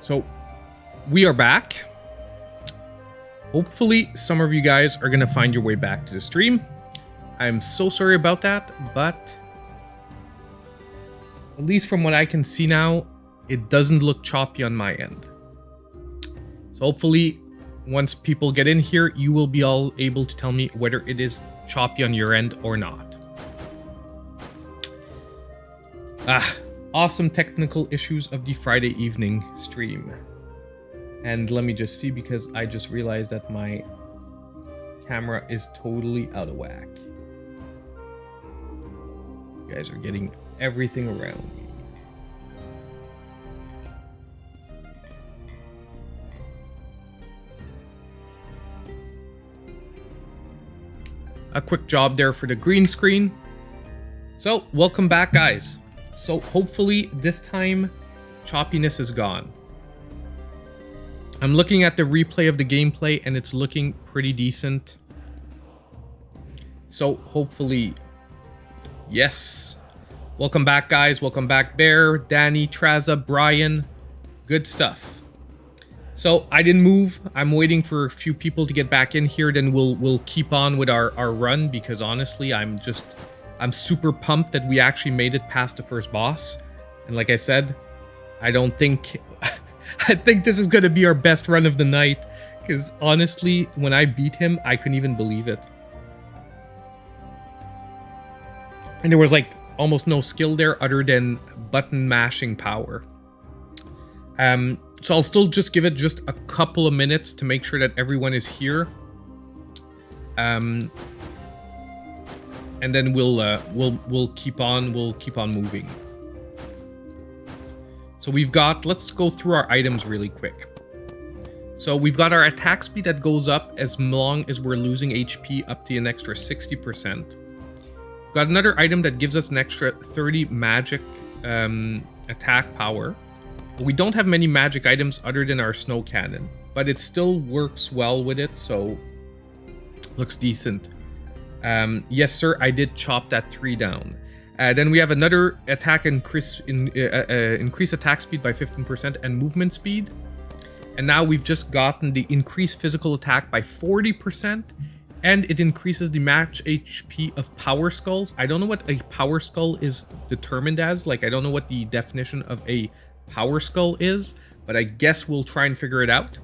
So we are back. Hopefully some of you guys are gonna find your way back to the stream. I'm so sorry about that, but at least from what I can see now, it doesn't look choppy on my end. So hopefully once people get in here, you will be all able to tell me whether it is choppy on your end or not. Awesome technical issues of the Friday evening stream. And let me just see, because I just realized that my camera is totally out of whack. You guys are getting everything around me. A quick job there for the green screen. So, welcome back, guys. So, hopefully this time, choppiness is gone. I'm looking at the replay of the gameplay and it's looking pretty decent. So, hopefully, yes. Welcome back, guys. Welcome back, Bear, Danny, Traza, Brian. Good stuff. So, I didn't move. I'm waiting for a few people to get back in here. Then we'll keep on with our run, because honestly, I'm super pumped that we actually made it past the first boss. And like I said, I think this is going to be our best run of the night, because honestly, when I beat him, I couldn't even believe it. And there was like almost no skill there other than button mashing power. So I'll still just give it just a couple of minutes to make sure that everyone is here. And then we'll keep on moving. So we've got, let's go through our items really quick. So we've got our attack speed that goes up as long as we're losing HP up to an extra 60%. We've got another item that gives us an extra 30 magic attack power. We don't have many magic items other than our snow cannon, but it still works well with it, so looks decent. Yes, sir, I did chop that tree down. Then we have another attack increase attack speed by 15% and movement speed. And now we've just gotten the increased physical attack by 40%, and it increases the match HP of power skulls. I don't know what a power skull is determined as. Like, I don't know what the definition of a power skull is, but I guess we'll try and figure it out.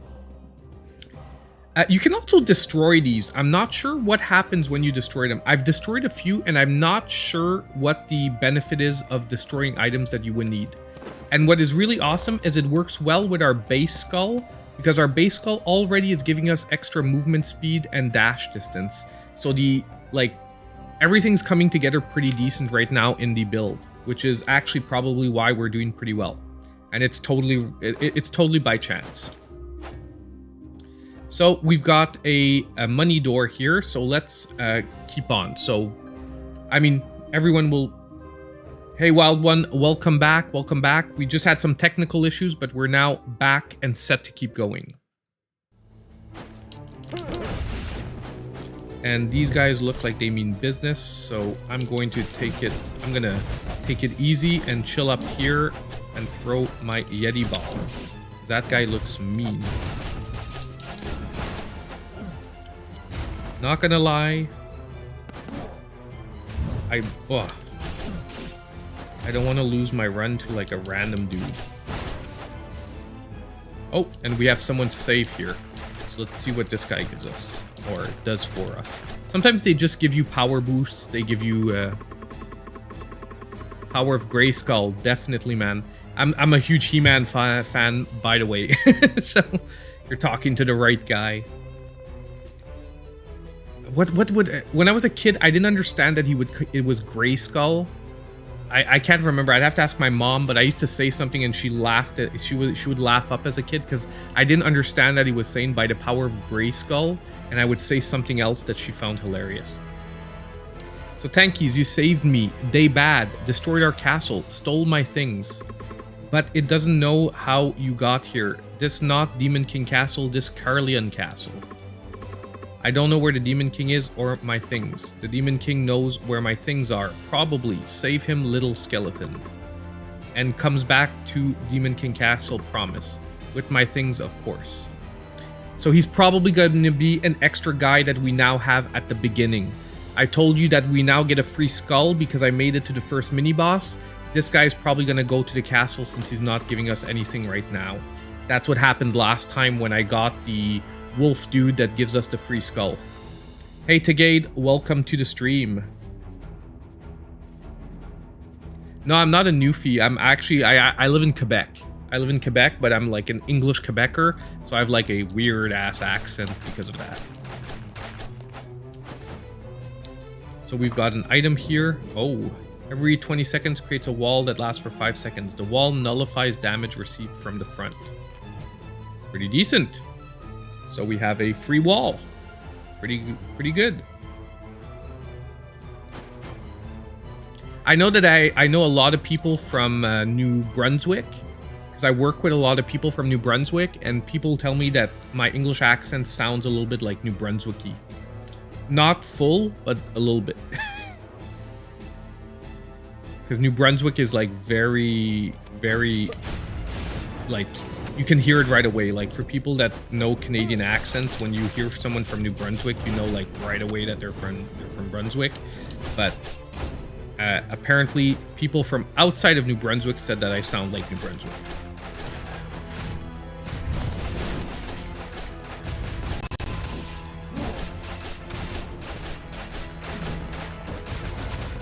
You can also destroy these. I'm not sure what happens when you destroy them. I've destroyed a few, and I'm not sure what the benefit is of destroying items that you would need. And what is really awesome is it works well with our base skull, because our base skull already is giving us extra movement speed and dash distance. So everything's coming together pretty decent right now in the build, which is actually probably why we're doing pretty well. And it's totally by chance. So we've got a money door here, so let's keep on. So, I mean, everyone will... Hey, Wild One, welcome back, welcome back. We just had some technical issues, but we're now back and set to keep going. And these guys look like they mean business, so I'm going to take it easy and chill up here and throw my Yeti bomb. That guy looks mean. Not gonna lie, I don't want to lose my run to like a random dude. Oh, and we have someone to save here. So let's see what this guy gives us, or does for us. Sometimes they just give you power boosts. They give you power of Grayskull. Definitely, man. I'm a huge He-Man fan, by the way. So you're talking to the right guy. What would, when I was a kid, I didn't understand that it was Grayskull. I can't remember. I'd have to ask my mom, but I used to say something and she laughed at, she would laugh up as a kid, because I didn't understand that he was saying by the power of Grayskull, and I would say something else that she found hilarious. So Tankies, you saved me. They bad, destroyed our castle, stole my things. But it doesn't know how you got here. This not Demon King Castle, this Carleon Castle. I don't know where the Demon King is or my things. The Demon King knows where my things are. Probably. Save him, little skeleton. And comes back to Demon King Castle, promise. with my things, of course. So he's probably going to be an extra guy that we now have at the beginning. I told you that we now get a free skull because I made it to the first mini-boss. This guy's probably going to go to the castle since he's not giving us anything right now. That's what happened last time when I got the wolf dude that gives us the free skull. Hey Tagade, welcome to the stream. No, I'm not a newfie. I'm actually, I live in Quebec. I live in Quebec, but I'm like an English Quebecer, so I have like a weird ass accent because of that. So we've got an item here. Oh, every 20 seconds creates a wall that lasts for 5 seconds. The wall nullifies damage received from the front. Pretty decent. So we have a free wall. Pretty good. I know that I know a lot of people from New Brunswick, because I work with a lot of people from New Brunswick, and people tell me that my English accent sounds a little bit like New Brunswicky. Not full, but a little bit. Because New Brunswick is like very, like, you can hear it right away. Like for people that know Canadian accents, when you hear someone from New Brunswick, you know like right away that they're from Brunswick. But apparently people from outside of New Brunswick said that I sound like New Brunswick.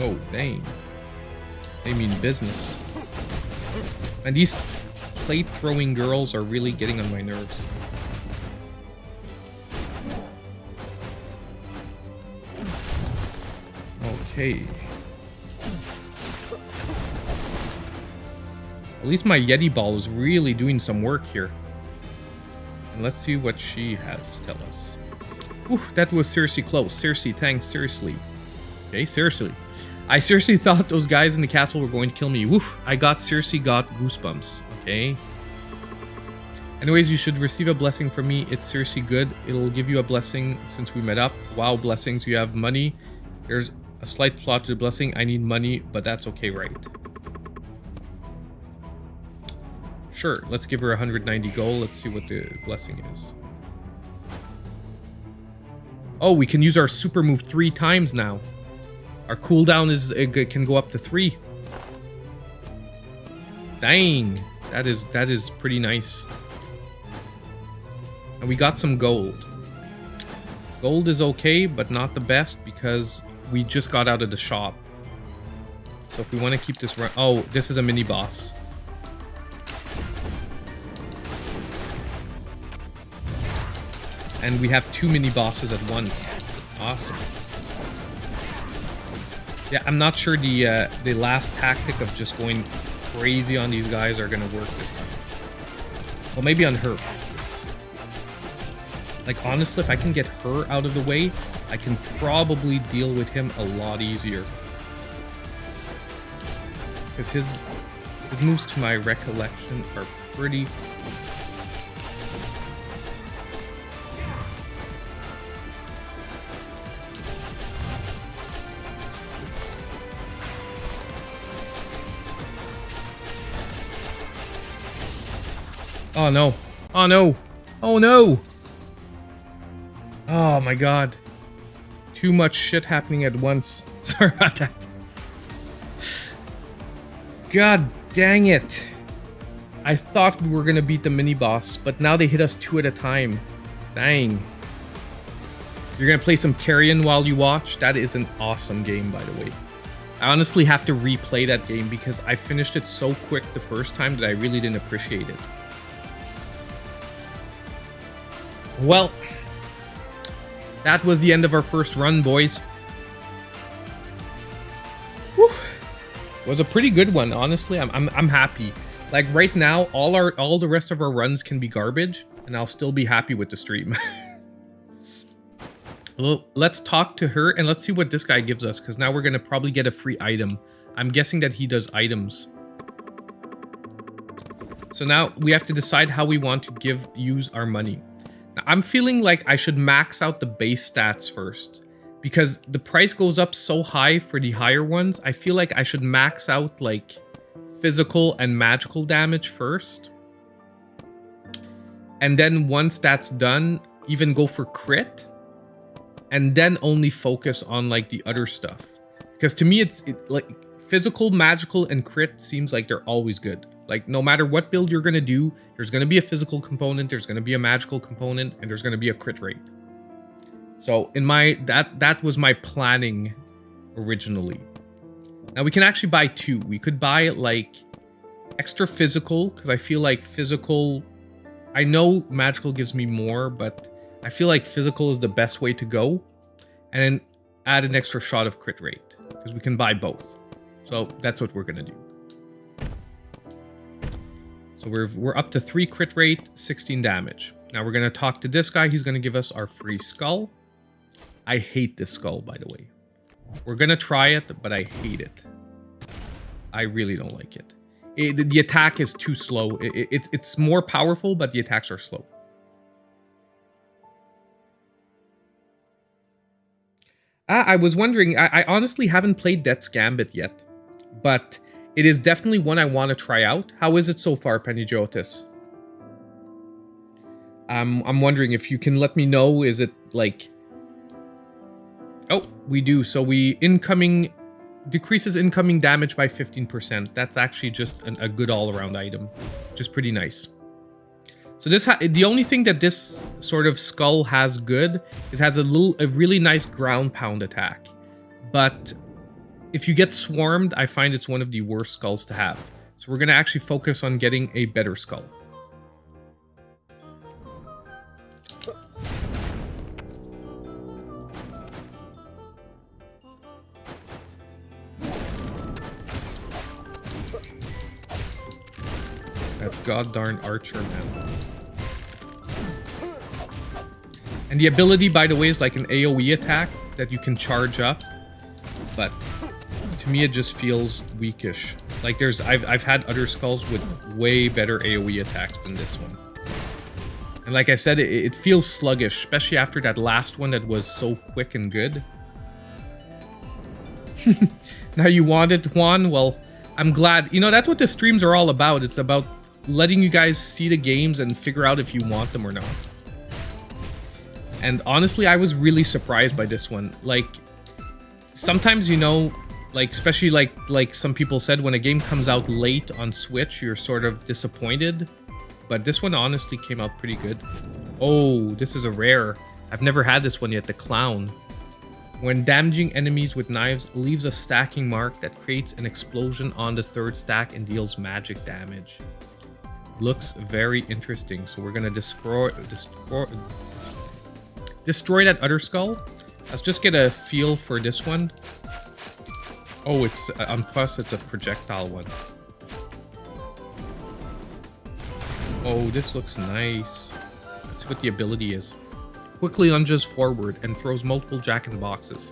Oh, dang. They mean business. And these plate throwing girls are really getting on my nerves. Okay. At least my Yeti ball is really doing some work here. And let's see what she has to tell us. Ooh, that was seriously close. Seriously, thanks. Seriously. Okay, seriously. I seriously thought those guys in the castle were going to kill me. Woof, seriously got goosebumps. Okay. Anyways, you should receive a blessing from me. It's seriously good. It'll give you a blessing since we met up. Wow, blessings. You have money. There's a slight flaw to the blessing. I need money, but that's okay, right? Sure, let's give her 190 gold. Let's see what the blessing is. Oh, we can use our super move 3 times now. Our cooldown can go up to 3. Dang, that is pretty nice. And we got some gold. Gold is okay, but not the best because we just got out of the shop. So if we want to keep this run, oh, this is a mini boss. And we have 2 mini bosses at once. Awesome. Yeah, I'm not sure the last tactic of just going crazy on these guys are gonna work this time. Well, maybe on her. Like, honestly, if I can get her out of the way, I can probably deal with him a lot easier. Because his moves, to my recollection, are pretty... Oh no. Oh no. Oh no. Oh my god. Too much shit happening at once. Sorry about that. God dang it. I thought we were gonna beat the mini boss, but now they hit us 2 at a time. Dang. You're gonna play some Carrion while you watch? That is an awesome game, by the way. I honestly have to replay that game because I finished it so quick the first time that I really didn't appreciate it. Well, that was the end of our first run, boys. Whew. It was a pretty good one, honestly. I'm happy. Like right now, all the rest of our runs can be garbage, and I'll still be happy with the stream. Well, let's talk to her and let's see what this guy gives us, because now we're gonna probably get a free item. I'm guessing that he does items. So now we have to decide how we want to use our money. I'm feeling like I should max out the base stats first, because the price goes up so high for the higher ones. I feel like I should max out like physical and magical damage first. And then once that's done, even go for crit. And then only focus on like the other stuff. Because to me, it's like physical, magical, and crit seems like they're always good. Like no matter what build you're going to do, there's going to be a physical component, there's going to be a magical component, and there's going to be a crit rate. So in my, that was my planning originally. Now we can actually buy two. We could buy like extra physical, because I feel like physical, I know magical gives me more, but I feel like physical is the best way to go. And then add an extra shot of crit rate, because we can buy both. So that's what we're going to do. So we're up to 3 crit rate, 16 damage. Now we're going to talk to this guy. He's going to give us our free skull. I hate this skull, by the way. We're going to try it, but I hate it. I really don't like it. The attack is too slow. It's more powerful, but the attacks are slow. I was wondering, I honestly haven't played Death's Gambit yet, but it is definitely one I want to try out. How is it so far, Pennyjotis? I'm wondering if you can let me know, is it like... Oh, we do. So we decreases incoming damage by 15%. That's actually just a good all-around item, which is pretty nice. So this the only thing that this sort of skull has good is has a really nice ground pound attack. But if you get swarmed, I find it's one of the worst skulls to have. So we're going to actually focus on getting a better skull. That goddarn archer, man. And the ability, by the way, is like an AoE attack that you can charge up. But to me, it just feels weakish. Like I've had other skulls with way better AoE attacks than this one. And like I said, it feels sluggish, especially after that last one that was so quick and good. Now you want it, Juan? Well, I'm glad. You know, that's what the streams are all about. It's about letting you guys see the games and figure out if you want them or not. And honestly, I was really surprised by this one. Like, sometimes, you know, like, especially like some people said, when a game comes out late on Switch, you're sort of disappointed. But this one honestly came out pretty good. Oh, this is a rare. I've never had this one yet, the Clown. When damaging enemies with knives, leaves a stacking mark that creates an explosion on the third stack and deals magic damage. Looks very interesting. So we're gonna destroy that other skull. Let's just get a feel for this one. Oh, it's on plus, it's a projectile one. Oh, this looks nice. Let's see what the ability is. Quickly lunges forward and throws multiple jack-in-the-boxes.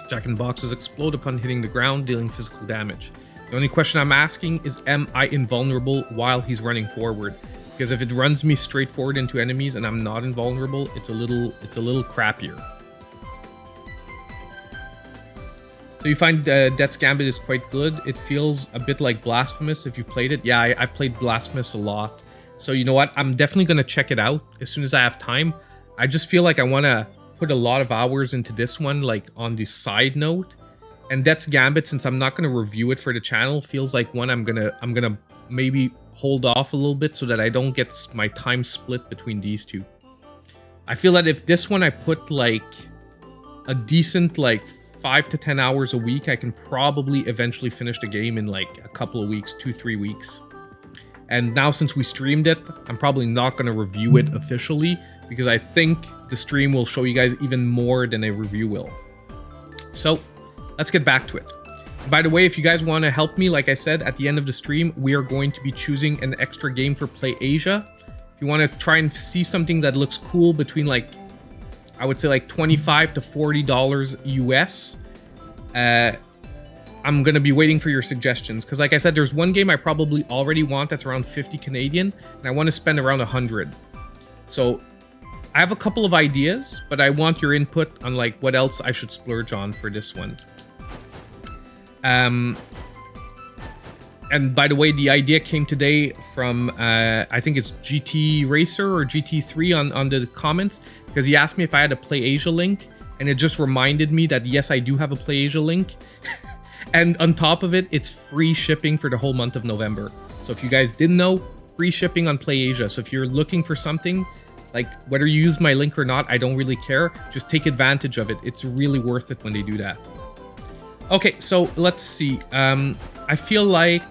Jack-in-the-boxes explode upon hitting the ground, dealing physical damage. The only question I'm asking is, am I invulnerable while he's running forward? Because if it runs me straight forward into enemies and I'm not invulnerable, it's a little crappier. So you find Death's Gambit is quite good. It feels a bit like Blasphemous if you played it. Yeah, I've played Blasphemous a lot. So you know what? I'm definitely going to check it out as soon as I have time. I just feel like I want to put a lot of hours into this one, like on the side note. And Death's Gambit, since I'm not going to review it for the channel, feels like one I'm gonna maybe hold off a little bit so that I don't get my time split between these two. I feel that if this one I put like a decent like 5 to 10 hours a week, I can probably eventually finish the game in like a couple of weeks, 2-3 weeks. And now since we streamed it, I'm probably not going to review it officially because I think the stream will show you guys even more than a review will. So let's get back to it. By the way, if you guys want to help me, like I said, at the end of the stream, we are going to be choosing an extra game for Play Asia. If you want to try and see something that looks cool between like, I would say like $25 to $40 US, I'm going to be waiting for your suggestions. Because like I said, there's one game I probably already want that's around 50 Canadian, and I want to spend around 100. So I have a couple of ideas, but I want your input on like what else I should splurge on for this one. And by the way, the idea came today from, I think it's GT Racer or GT3 on the comments, because he asked me if I had a Play Asia link, and it just reminded me that yes, I do have a Play Asia link. And on top of it, it's free shipping for the whole month of November. So if you guys didn't know, free shipping on Play Asia. So if you're looking for something, like whether you use my link or not, I don't really care. Just take advantage of it. It's really worth it when they do that. Okay, so let's see. I feel like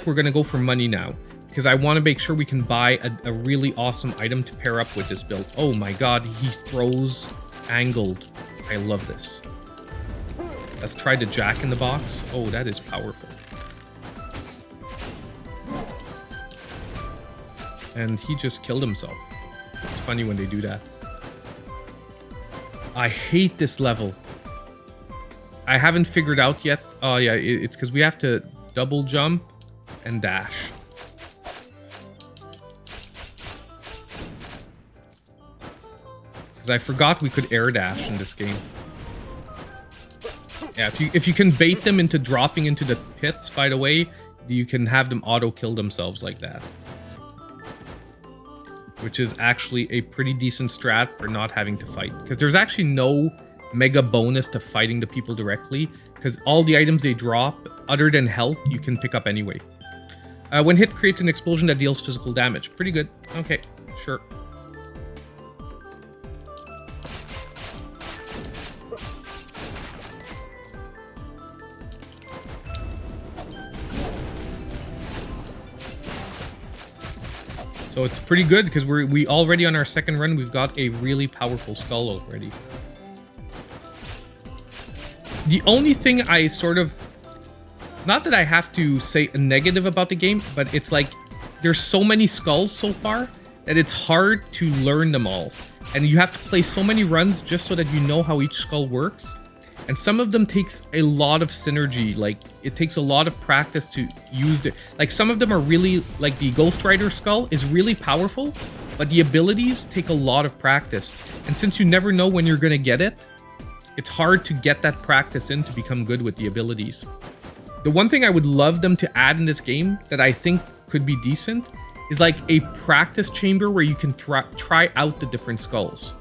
we're gonna go for money now, because I want to make sure we can buy a really awesome item to pair up with this build. Oh my god, he throws angled. I love this. Let's try the Jack in the Box. Oh, that is powerful. And he just killed himself. It's funny when they do that. I hate this level. I haven't figured out yet. Oh yeah, it's because we have to double jump and dash. Because I forgot we could air dash in this game. Yeah, if you can bait them into dropping into the pits, by the way, you can have them auto kill themselves like that. Which is actually a pretty decent strat for not having to fight. Because there's actually no mega bonus to fighting the people directly, because all the items they drop, other than health, you can pick up anyway. When hit, creates an explosion that deals physical damage. Pretty good. Okay, sure. So it's pretty good, because we already on our second run, we've got a really powerful skull already. The only thing I sort of, not that I have to say a negative about the game, but it's like there's so many skulls so far that it's hard to learn them all. And you have to play so many runs just so that you know how each skull works. And some of them takes a lot of synergy. Like, it takes a lot of practice to use it. Like, some of them are really, like the Ghost Rider skull is really powerful, but the abilities take a lot of practice. And since you never know when you're going to get it, it's hard to get that practice in to become good with the abilities. The one thing I would love them to add in this game that I think could be decent is like a practice chamber where you can try out the different skulls.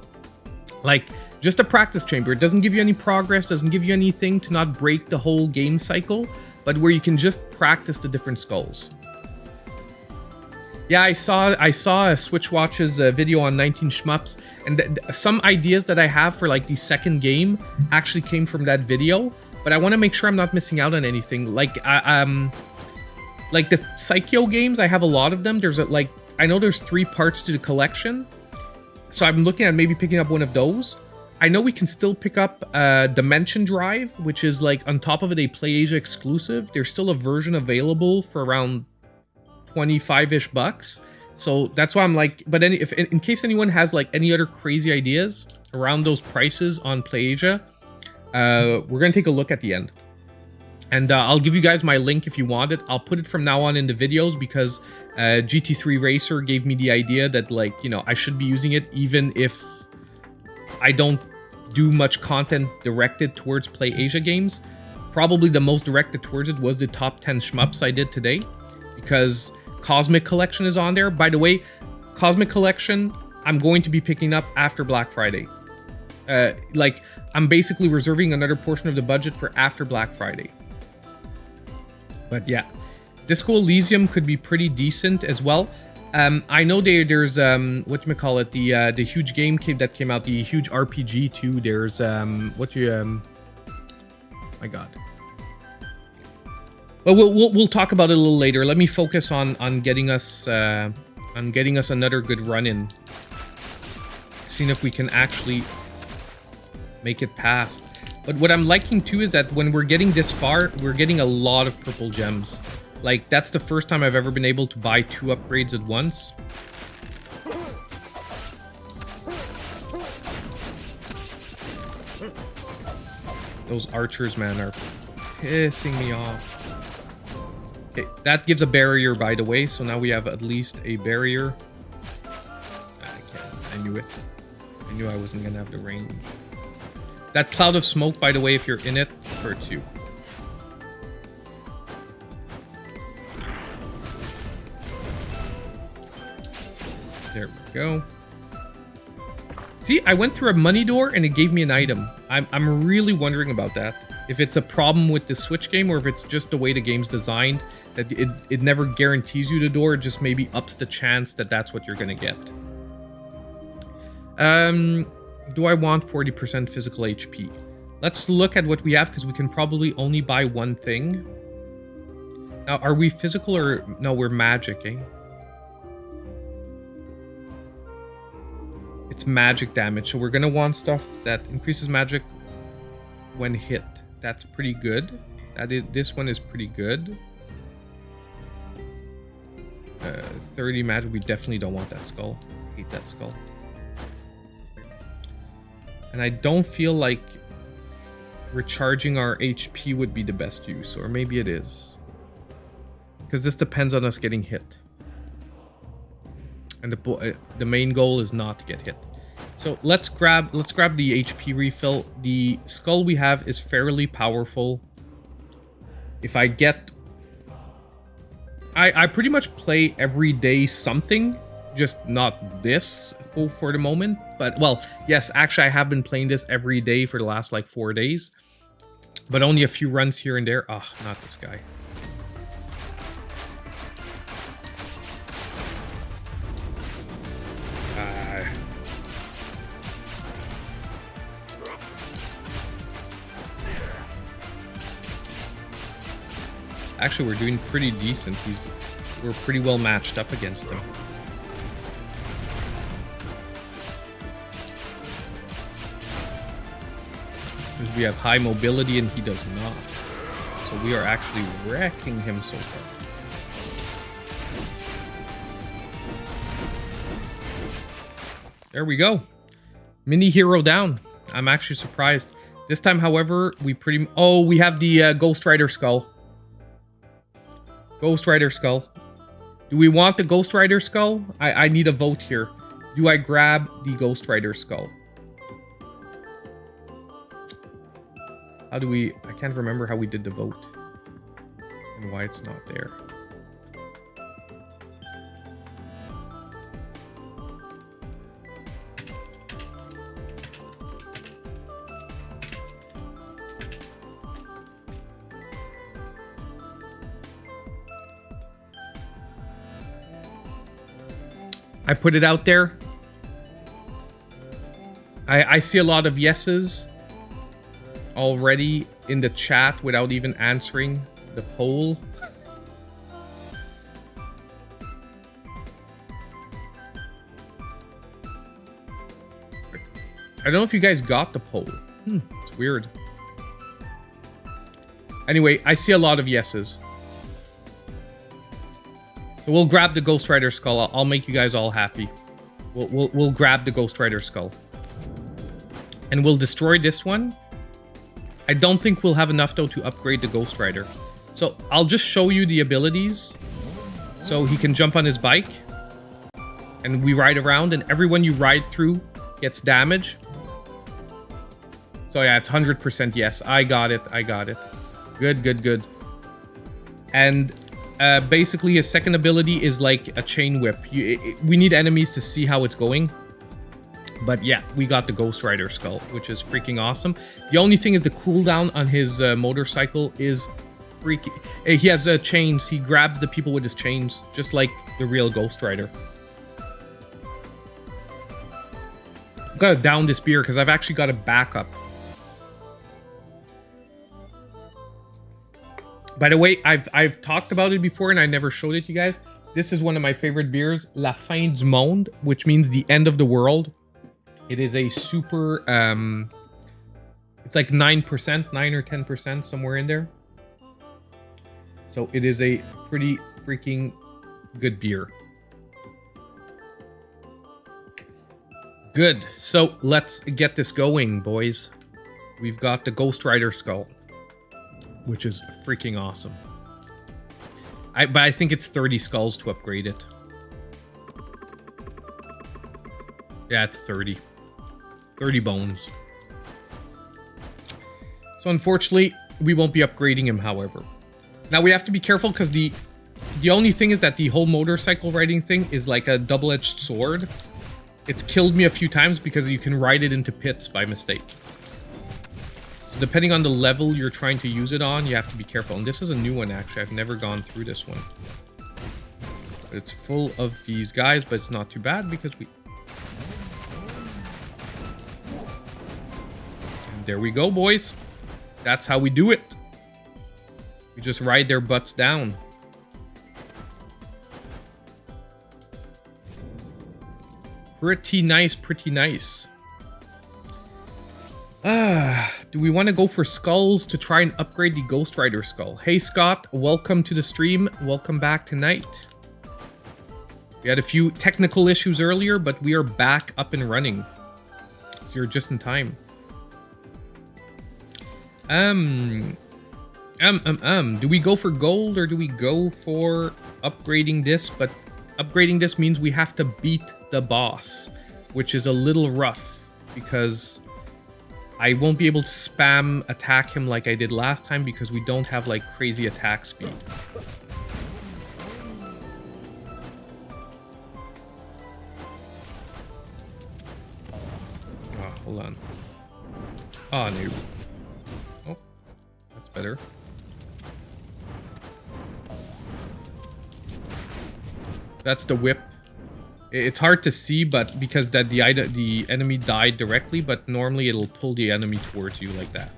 Like, just a practice chamber. It doesn't give you any progress, doesn't give you anything to not break the whole game cycle, but where you can just practice the different skulls. Yeah, I saw a Switch Watch's video on 19 Shmups, and some ideas that I have for like the second game actually came from that video, but I want to make sure I'm not missing out on anything. Like the Psycho games, I have a lot of them. There's I know there's 3 parts to the collection, so I'm looking at maybe picking up one of those. I know we can still pick up Dimension Drive, which is like on top of it a Play Asia exclusive. There's still a version available for around 25-ish bucks. So that's why I'm like, but if in case anyone has like any other crazy ideas around those prices on Play Asia, we're gonna take a look at the end. And I'll give you guys my link if you want it. I'll put it from now on in the videos because GT3 Racer gave me the idea that, like, you know, I should be using it even if I don't do much content directed towards Play Asia games. Probably the most directed towards it was the top 10 shmups I did today, because Cosmic Collection is on there. By the way, Cosmic Collection, I'm going to be picking up after Black Friday. Like, I'm basically reserving another portion of the budget for after Black Friday. But yeah, Disco Elysium could be pretty decent as well. I know there's the huge game that came out, the huge RPG too. There's my god. But we'll talk about it a little later. Let me focus on getting us another good run in. Seeing if we can actually make it past. But what I'm liking too is that when we're getting this far, we're getting a lot of purple gems. Like, that's the first time I've ever been able to buy 2 upgrades at once. Those archers, man, are pissing me off. Okay, that gives a barrier, by the way, so now we have at least a barrier. I knew it. I knew I wasn't gonna have the range. That cloud of smoke, by the way, if you're in it, hurts you. There we go. See, I went through a money door and it gave me an item. I'm really wondering about that. If it's a problem with the Switch game or if it's just the way the game's designed, that it never guarantees you the door, it just maybe ups the chance that that's what you're gonna get. Do I want 40% physical HP? Let's look at what we have because we can probably only buy one thing. Now, are we physical or... No, we're magic, eh? It's magic damage, so we're gonna want stuff that increases magic when hit. That's pretty good. This one is pretty good. 30 magic, we definitely don't want that skull. Hate that skull. And I don't feel like recharging our HP would be the best use, or maybe it is. Because this depends on us getting hit. And the main goal is not to get hit. So let's grab the HP refill. The skull we have is fairly powerful. If I get... I pretty much play every day something, just not this for the moment. But, well, yes, actually I have been playing this every day for the last, like, 4 days. But only a few runs here and there. Ah, oh, not this guy. Actually, we're doing pretty decent. We're pretty well matched up against him. Because we have high mobility and he does not. So we are actually wrecking him so far. There we go. Mini hero down. I'm actually surprised. This time, however, we pretty... Oh, we have the Ghost Rider skull. Ghost Rider skull. Do we want the Ghost Rider skull? I need a vote here. Do I grab the Ghost Rider skull? How do we... I can't remember how we did the vote. And why it's not there. I put it out there. I see a lot of yeses already in the chat without even answering the poll. I don't know if you guys got the poll. It's weird. Anyway, I see a lot of yeses. So we'll grab the Ghost Rider skull. I'll make you guys all happy. We'll grab the Ghost Rider skull. And we'll destroy this one. I don't think we'll have enough, though, to upgrade the Ghost Rider. So I'll just show you the abilities. So he can jump on his bike. And we ride around. And everyone you ride through gets damage. So yeah, it's 100% yes. I got it. I got it. Good, good, good. And... basically, his second ability is like a chain whip. We need enemies to see how it's going. But yeah, we got the Ghost Rider skull, which is freaking awesome. The only thing is the cooldown on his motorcycle is freaking... He has chains. He grabs the people with his chains, just like the real Ghost Rider. I've got to down this beer because I've actually got a backup. By the way, I've talked about it before and I never showed it to you guys. This is one of my favorite beers, La Fin du Monde, which means the end of the world. It is a super, it's like 9%, 9 or 10%, somewhere in there. So it is a pretty freaking good beer. Good, so let's get this going, boys. We've got the Ghost Rider skull, which is freaking awesome. But I think it's 30 skulls to upgrade it. Yeah, it's 30. 30 bones. So unfortunately, we won't be upgrading him, however. Now we have to be careful because the The only thing is that the whole motorcycle riding thing is like a double-edged sword. It's killed me a few times because you can ride it into pits by mistake. So depending on the level you're trying to use it on, you have to be careful. And this is a new one, actually. I've never gone through this one. But it's full of these guys, but it's not too bad because we... And there we go, boys. That's how we do it. We just ride their butts down. Pretty nice, pretty nice. Do we want to go for skulls to try and upgrade the Ghost Rider skull? Hey Scott, welcome to the stream. Welcome back tonight. We had a few technical issues earlier, but we are back up and running. So you're just in time. Do we go for gold or do we go for upgrading this? But upgrading this means we have to beat the boss, which is a little rough because I won't be able to spam attack him like I did last time because we don't have like crazy attack speed. Oh, hold on. Oh, no. Oh, that's better. That's the whip. It's hard to see, but because that the enemy died directly, but normally it'll pull the enemy towards you like that.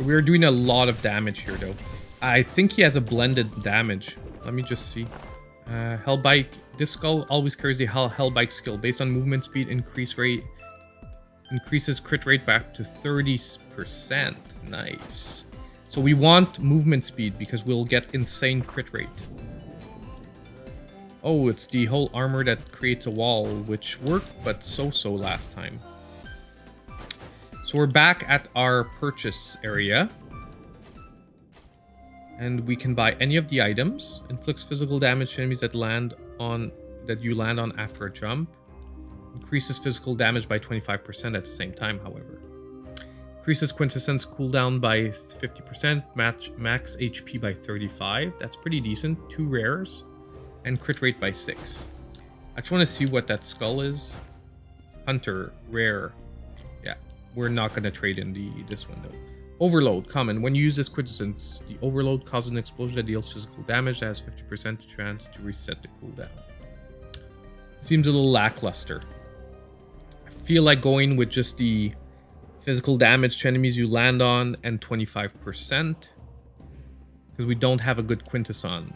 We're doing a lot of damage here, though. I think he has a blended damage. Let me just see. Hellbike. This skull always carries the Hellbike skill. Based on movement speed, increases crit rate back to 30%. Nice. So we want movement speed because we'll get insane crit rate. Oh, it's the whole armor that creates a wall, which worked, but so-so last time. So we're back at our purchase area. And we can buy any of the items. Inflicts physical damage to enemies that you land on after a jump. Increases physical damage by 25% at the same time, however. Increases quintessence cooldown by 50%. Max HP by 35. That's pretty decent. 2 rares. And crit rate by 6. I just want to see what that skull is. Hunter. Rare. Yeah. We're not going to trade in this one, though. Overload, common. When you use this quintessence, the overload causes an explosion that deals physical damage that has 50% chance to reset the cooldown. Seems a little lackluster. I feel like going with just the physical damage to enemies you land on and 25%. Because we don't have a good quintessence.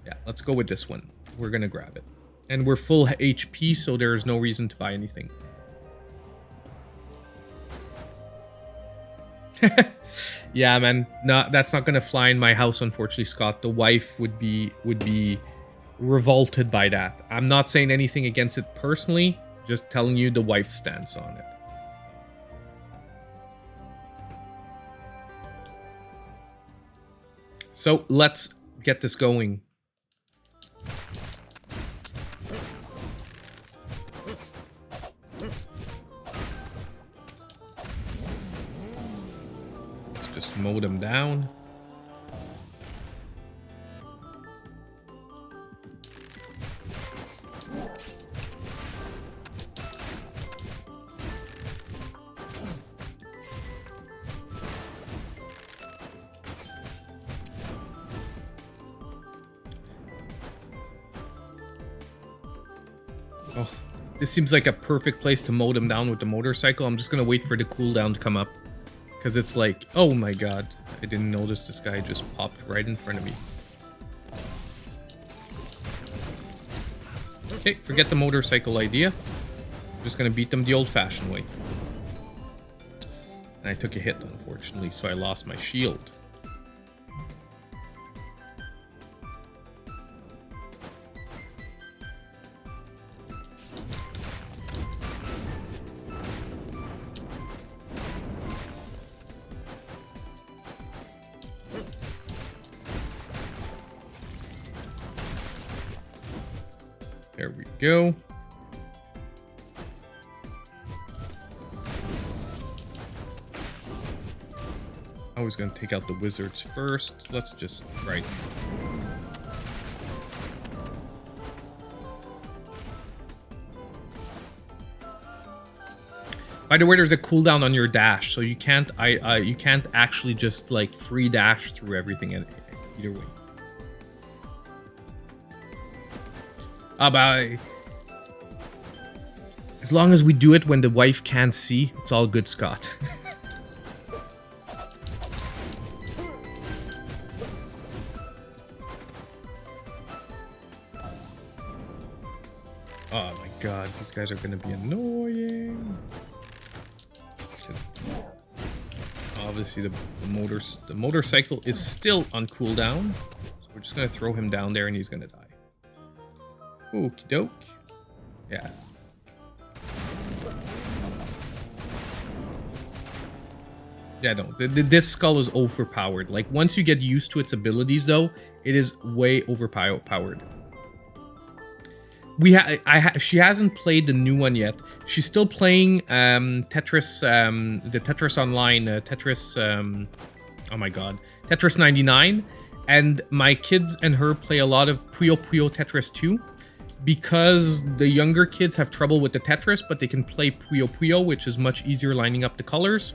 Yeah, let's go with this one. We're going to grab it. And we're full HP, so there's no reason to buy anything. Yeah, man. No, that's not gonna fly in my house, unfortunately, Scott. The wife would be revolted by that. I'm not saying anything against it personally, just telling you the wife's stance on it. So let's get this going. Just mow them down. Oh, this seems like a perfect place to mow them down with the motorcycle. I'm just gonna wait for the cooldown to come up. Because it's like, oh my god, I didn't notice this guy just popped right in front of me. Okay, forget the motorcycle idea. I'm just going to beat them the old-fashioned way. And I took a hit, unfortunately, so I lost my shield. There we go. I was going to take out the wizards first. Let's just... Right. By the way, there's a cooldown on your dash, so you can't you can't actually just like free dash through everything either way. But as long as we do it when the wife can't see, it's all good, Scott. Oh my god, these guys are gonna be annoying. Obviously, the motorcycle is still on cooldown, so we're just gonna throw him down there and he's gonna die. Okie doke. Yeah. Yeah, no, this skull is overpowered. Like, once you get used to its abilities, though, it is way overpowered. She hasn't played the new one yet. She's still playing Tetris, the Tetris Online, oh my god, Tetris 99. And my kids and her play a lot of Puyo Puyo Tetris 2. Because the younger kids have trouble with the Tetris, but they can play Puyo Puyo, which is much easier lining up the colors.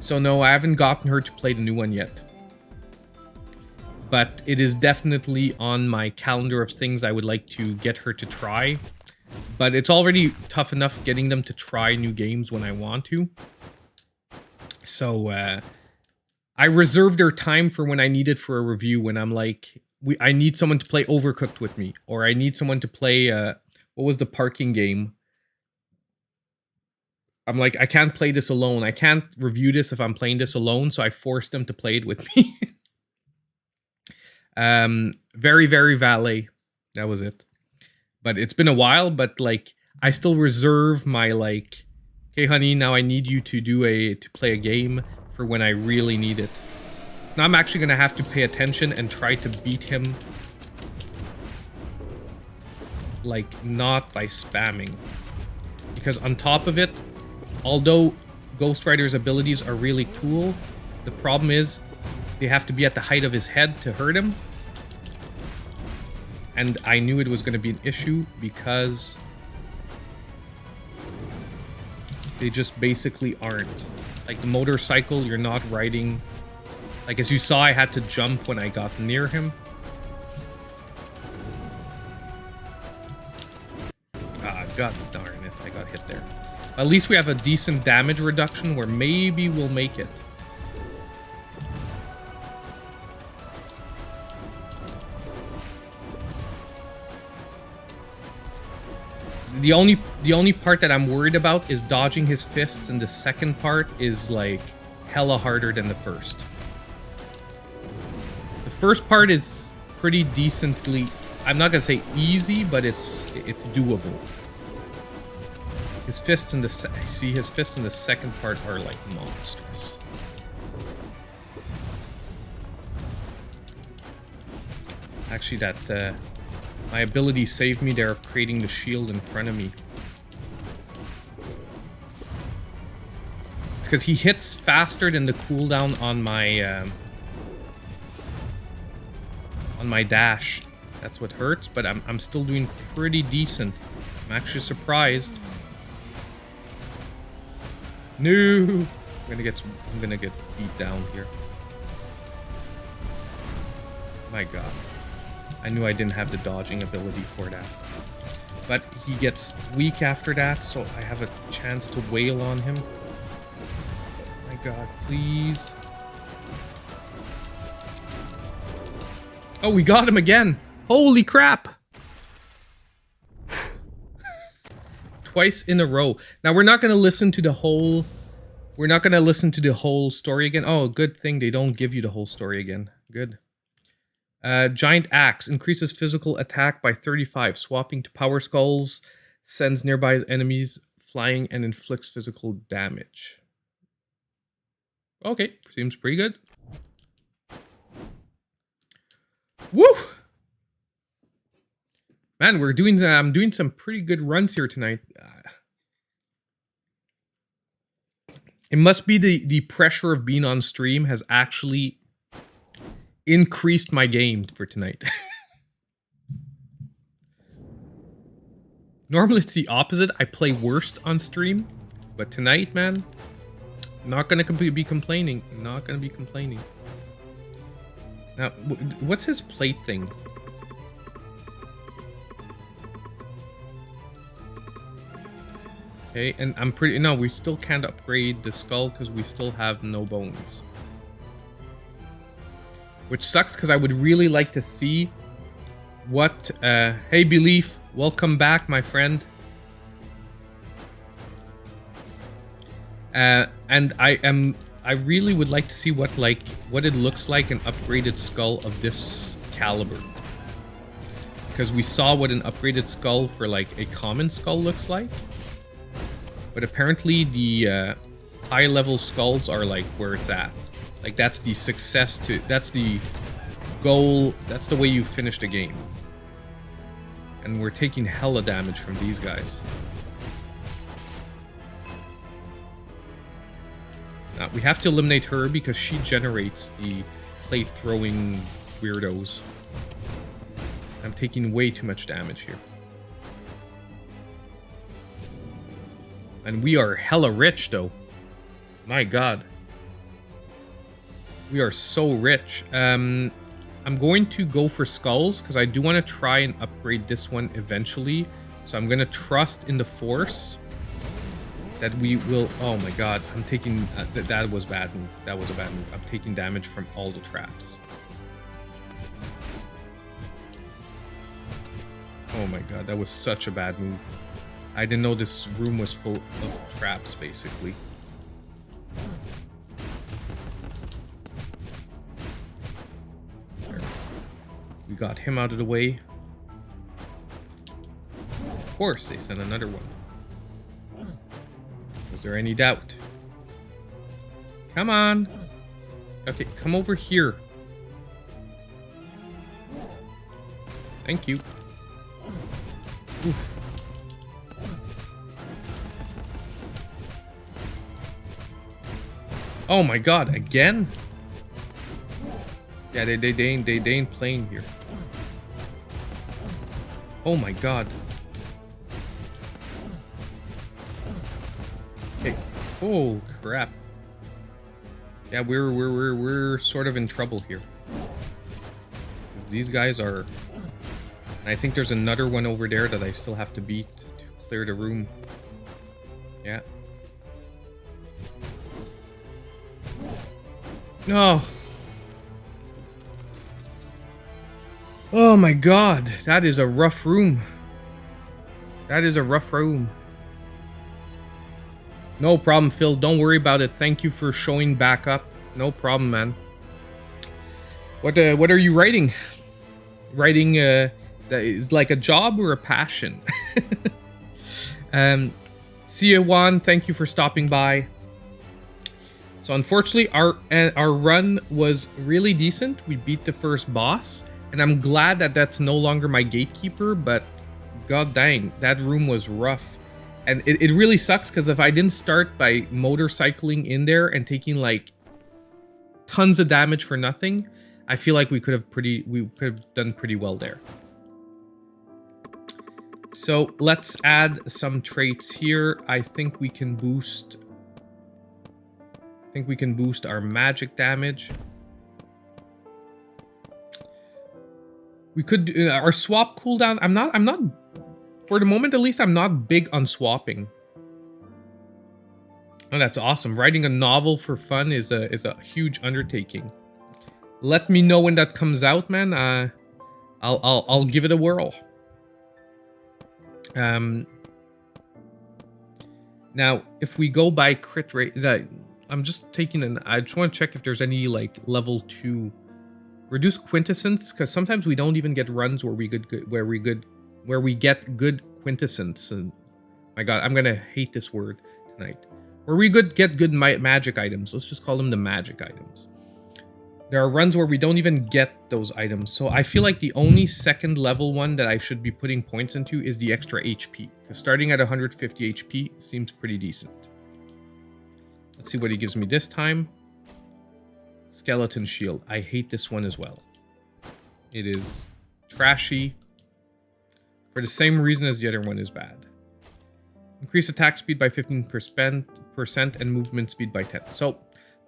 So no, I haven't gotten her to play the new one yet. But it is definitely on my calendar of things I would like to get her to try. But it's already tough enough getting them to try new games when I want to. So I reserve their time for when I need it for a review, when I'm like, I need someone to play Overcooked with me. Or I need someone to play, what was the parking game? I'm like, I can't play this alone. I can't review this if I'm playing this alone, so I force them to play it with me. Very, very Valet. That was it. But it's been a while, but like, I still reserve my like, okay, honey, now I need you to play a game for when I really need it. So now I'm actually gonna have to pay attention and try to beat him, like, not by spamming. Because on top of it, although Ghost Rider's abilities are really cool, the problem is they have to be at the height of his head to hurt him. And I knew it was going to be an issue because they just basically aren't. Like the motorcycle, you're not riding. Like as you saw, I had to jump when I got near him. Ah, god darn it, I got hit there. At least we have a decent damage reduction where maybe we'll make it. The only part that I'm worried about is dodging his fists, and the second part is like hella harder than the first. The first part is pretty decently, I'm not gonna say easy, but it's doable. His fists in the his fists in the second part are like monsters. Actually, that my ability saved me there of creating the shield in front of me. It's because he hits faster than the cooldown on my dash. That's what hurts, but I'm still doing pretty decent. I'm actually surprised. No, I'm gonna get beat down here. My god. I knew I didn't have the dodging ability for that. But he gets weak after that, so I have a chance to wail on him. My god, please. Oh, we got him again! Holy crap! Twice in a row. Now, we're not going to listen to the whole... We're not going to listen to the whole story again. Oh, good thing they don't give you the whole story again. Good. Giant Axe increases physical attack by 35, swapping to Power Skulls, sends nearby enemies flying, and inflicts physical damage. Okay, seems pretty good. Woo! Man, we're doing. I'm doing some pretty good runs here tonight. It must be the pressure of being on stream has actually increased my game for tonight. Normally it's the opposite. I play worst on stream, but tonight, man, not gonna be complaining. Not gonna be complaining. Now, what's his plate thing? Okay, and I'm pretty... No, we still can't upgrade the skull because we still have no bones. Which sucks because I would really like to see what... hey, Belief, welcome back, my friend. And I really would like to see what it looks like an upgraded skull of this caliber. Because we saw what an upgraded skull for like a common skull looks like. But apparently the high level skulls are like where it's at. Like that's the success to, that's the goal, that's the way you finish the game. And we're taking hella damage from these guys. Now, we have to eliminate her because she generates the plate throwing weirdos. I'm taking way too much damage here. And we are hella rich though. My god. We are so rich. I'm going to go for skulls because I do want to try and upgrade this one eventually. So I'm going to trust in the force that we will... Oh my god, I'm taking... that was bad move. That was a bad move. I'm taking damage from all the traps. Oh my god, that was such a bad move. I didn't know this room was full of traps, basically. There. We got him out of the way. Of course, they sent another one. Is there any doubt? Come on. Okay, come over here. Thank you. Oof. Oh my god, again? Yeah, they ain't playing here. Oh my god. Okay. Oh crap. Yeah, we're sort of in trouble here. These guys are... And I think there's another one over there that I still have to beat to clear the room. Yeah. No. Oh my god, that is a rough room. That is a rough room. No problem, Phil. Don't worry about it. Thank you for showing back up. No problem, man. What are you writing? Writing that is like a job or a passion? See you, Juan. Thank you for stopping by. So unfortunately, our run was really decent. We beat the first boss, and I'm glad that that's no longer my gatekeeper, but god dang, that room was rough. And it really sucks, because if I didn't start by motorcycling in there and taking like tons of damage for nothing, I feel like we could have done pretty well there. So let's add some traits here. I think we can boost our magic damage. We could do our swap cooldown. I'm not for the moment at least, I'm not big on swapping. Oh, that's awesome. Writing a novel for fun is a huge undertaking. Let me know when that comes out, man. I'll give it a whirl. Now, if we go by crit rate, I'm just taking I just want to check if there's any like level 2 reduce quintessence, because sometimes we don't even get runs where we get good quintessence. And my god, I'm gonna hate this word tonight. Where we get good magic items. Let's just call them the magic items. There are runs where we don't even get those items. So I feel like the only second level one that I should be putting points into is the extra HP. Because starting at 150 HP seems pretty decent. Let's see what he gives me this time. Skeleton Shield. I hate this one as well. It is trashy. For the same reason as the other one is bad. Increase attack speed by 15% and movement speed by 10. So,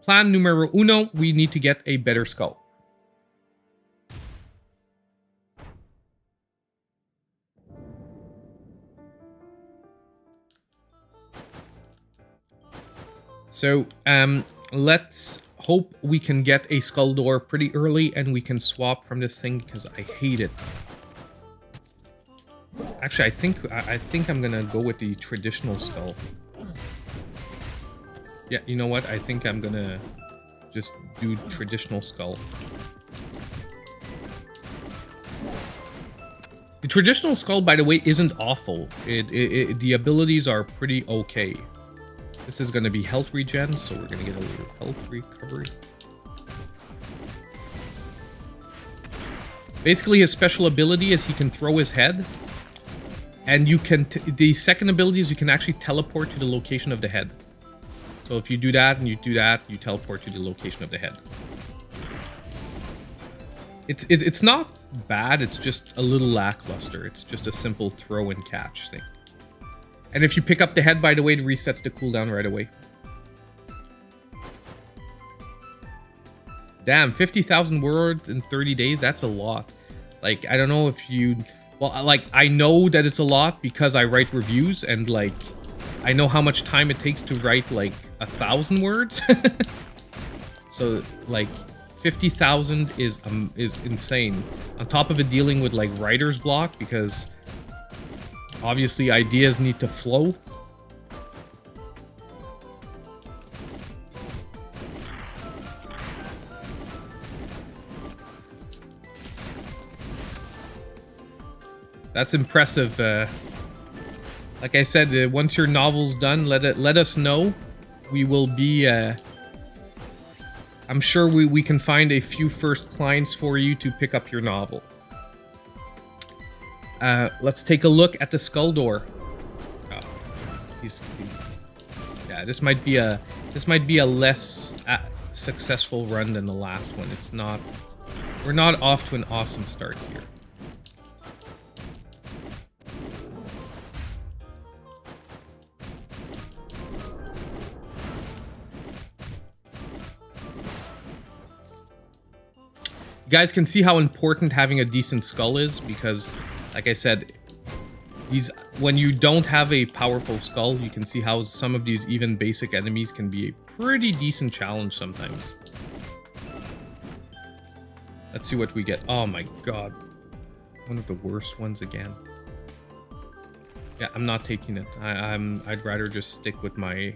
plan numero uno, we need to get a better skull. So, let's hope we can get a skull door pretty early and we can swap from this thing because I hate it. Actually, I think I'm gonna go with the traditional skull. Yeah, you know what? I think I'm gonna just do traditional skull. The traditional skull, by the way, isn't awful. The abilities are pretty okay. This is gonna be health regen, so we're gonna get a little health recovery. Basically, his special ability is he can throw his head. And you can, the second ability is you can actually teleport to the location of the head. So if you do that and you do that, you teleport to the location of the head. It's not bad, it's just a little lackluster. It's just a simple throw and catch thing. And if you pick up the head, by the way, it resets the cooldown right away. Damn, 50,000 words in 30 days, that's a lot. Like, I don't know if you... Well, like, I know that it's a lot because I write reviews and, like, I know how much time it takes to write, like, 1,000 words. So, like, 50,000 is insane. On top of it dealing with, like, writer's block because obviously ideas need to flow. That's impressive. Like I said, once your novel's done, let us know. We will be... I'm sure we can find a few first clients for you to pick up your novel. Let's take a look at the skull door. Oh, yeah, this might be a less successful run than the last one. It's not. We're not off to an awesome start here. You guys can see how important having a decent skull is because, like I said, when you don't have a powerful skull, you can see how some of these even basic enemies can be a pretty decent challenge sometimes. Let's see what we get. Oh my god. One of the worst ones again. Yeah, I'm not taking it. I'd rather just stick with my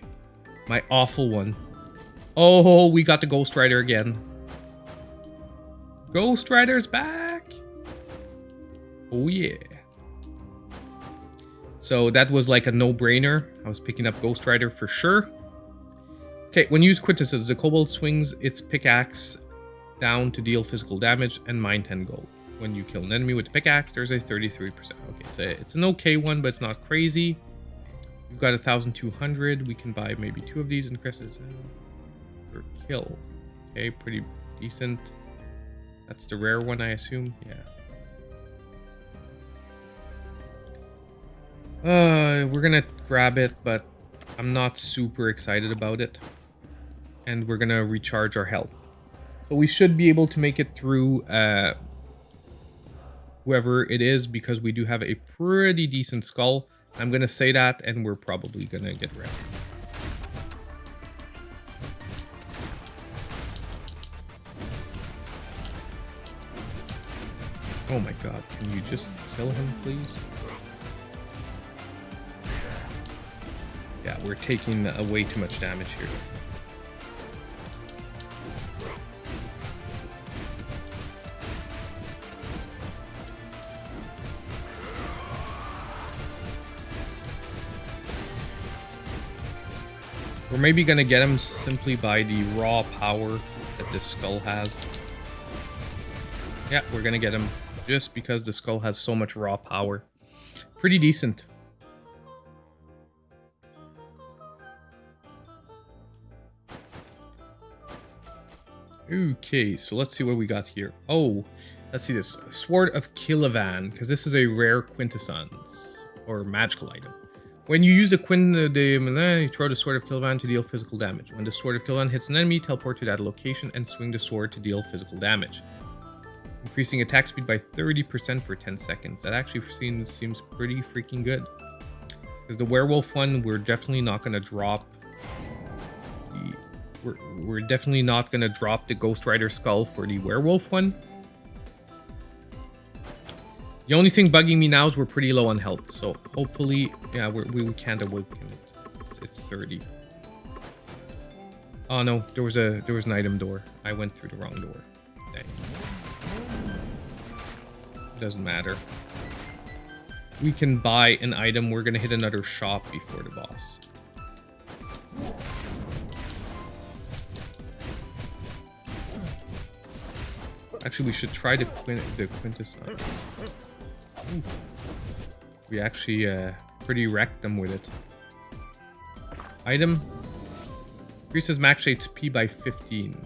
awful one. Oh, we got the Ghost Rider again. Ghost Rider's back! Oh yeah. So that was like a no-brainer. I was picking up Ghost Rider for sure. Okay, when used quintessence, the kobold swings its pickaxe down to deal physical damage and mine 10 gold. When you kill an enemy with the pickaxe, there's a 33%. Okay, so it's an okay one, but it's not crazy. We've got 1,200. We can buy maybe 2 of these and cresses per kill. Okay, pretty decent. That's the rare one, I assume. Yeah. We're gonna grab it, but I'm not super excited about it. And we're gonna recharge our health. So we should be able to make it through whoever it is, because we do have a pretty decent skull. I'm gonna say that, and we're probably gonna get wrecked. Oh my god, can you just kill him, please? Yeah, we're taking way too much damage here. We're maybe gonna get him simply by the raw power that this skull has. Yeah, we're gonna get him just because the skull has so much raw power. Pretty decent. Okay, so let's see what we got here. Oh, let's see this. Sword of Kilovan, because this is a rare quintessence or magical item. When you use the you throw the Sword of Kilovan to deal physical damage. When the Sword of Kilovan hits an enemy, teleport to that location and swing the sword to deal physical damage. Increasing attack speed by 30% for 10 seconds. That actually seems pretty freaking good. Because the werewolf one, we're definitely not going to drop. We're definitely not going to drop the Ghost Rider skull for the werewolf one. The only thing bugging me now is we're pretty low on health. So hopefully, yeah, we can't awaken it. It's 30. Oh no, there was an item door. I went through the wrong door. Dang. Doesn't matter. We can buy an item. We're gonna hit another shop before the boss. Actually, we should try the quintessence. Ooh. We actually pretty wrecked them with it. Item. Increases max HP by 15.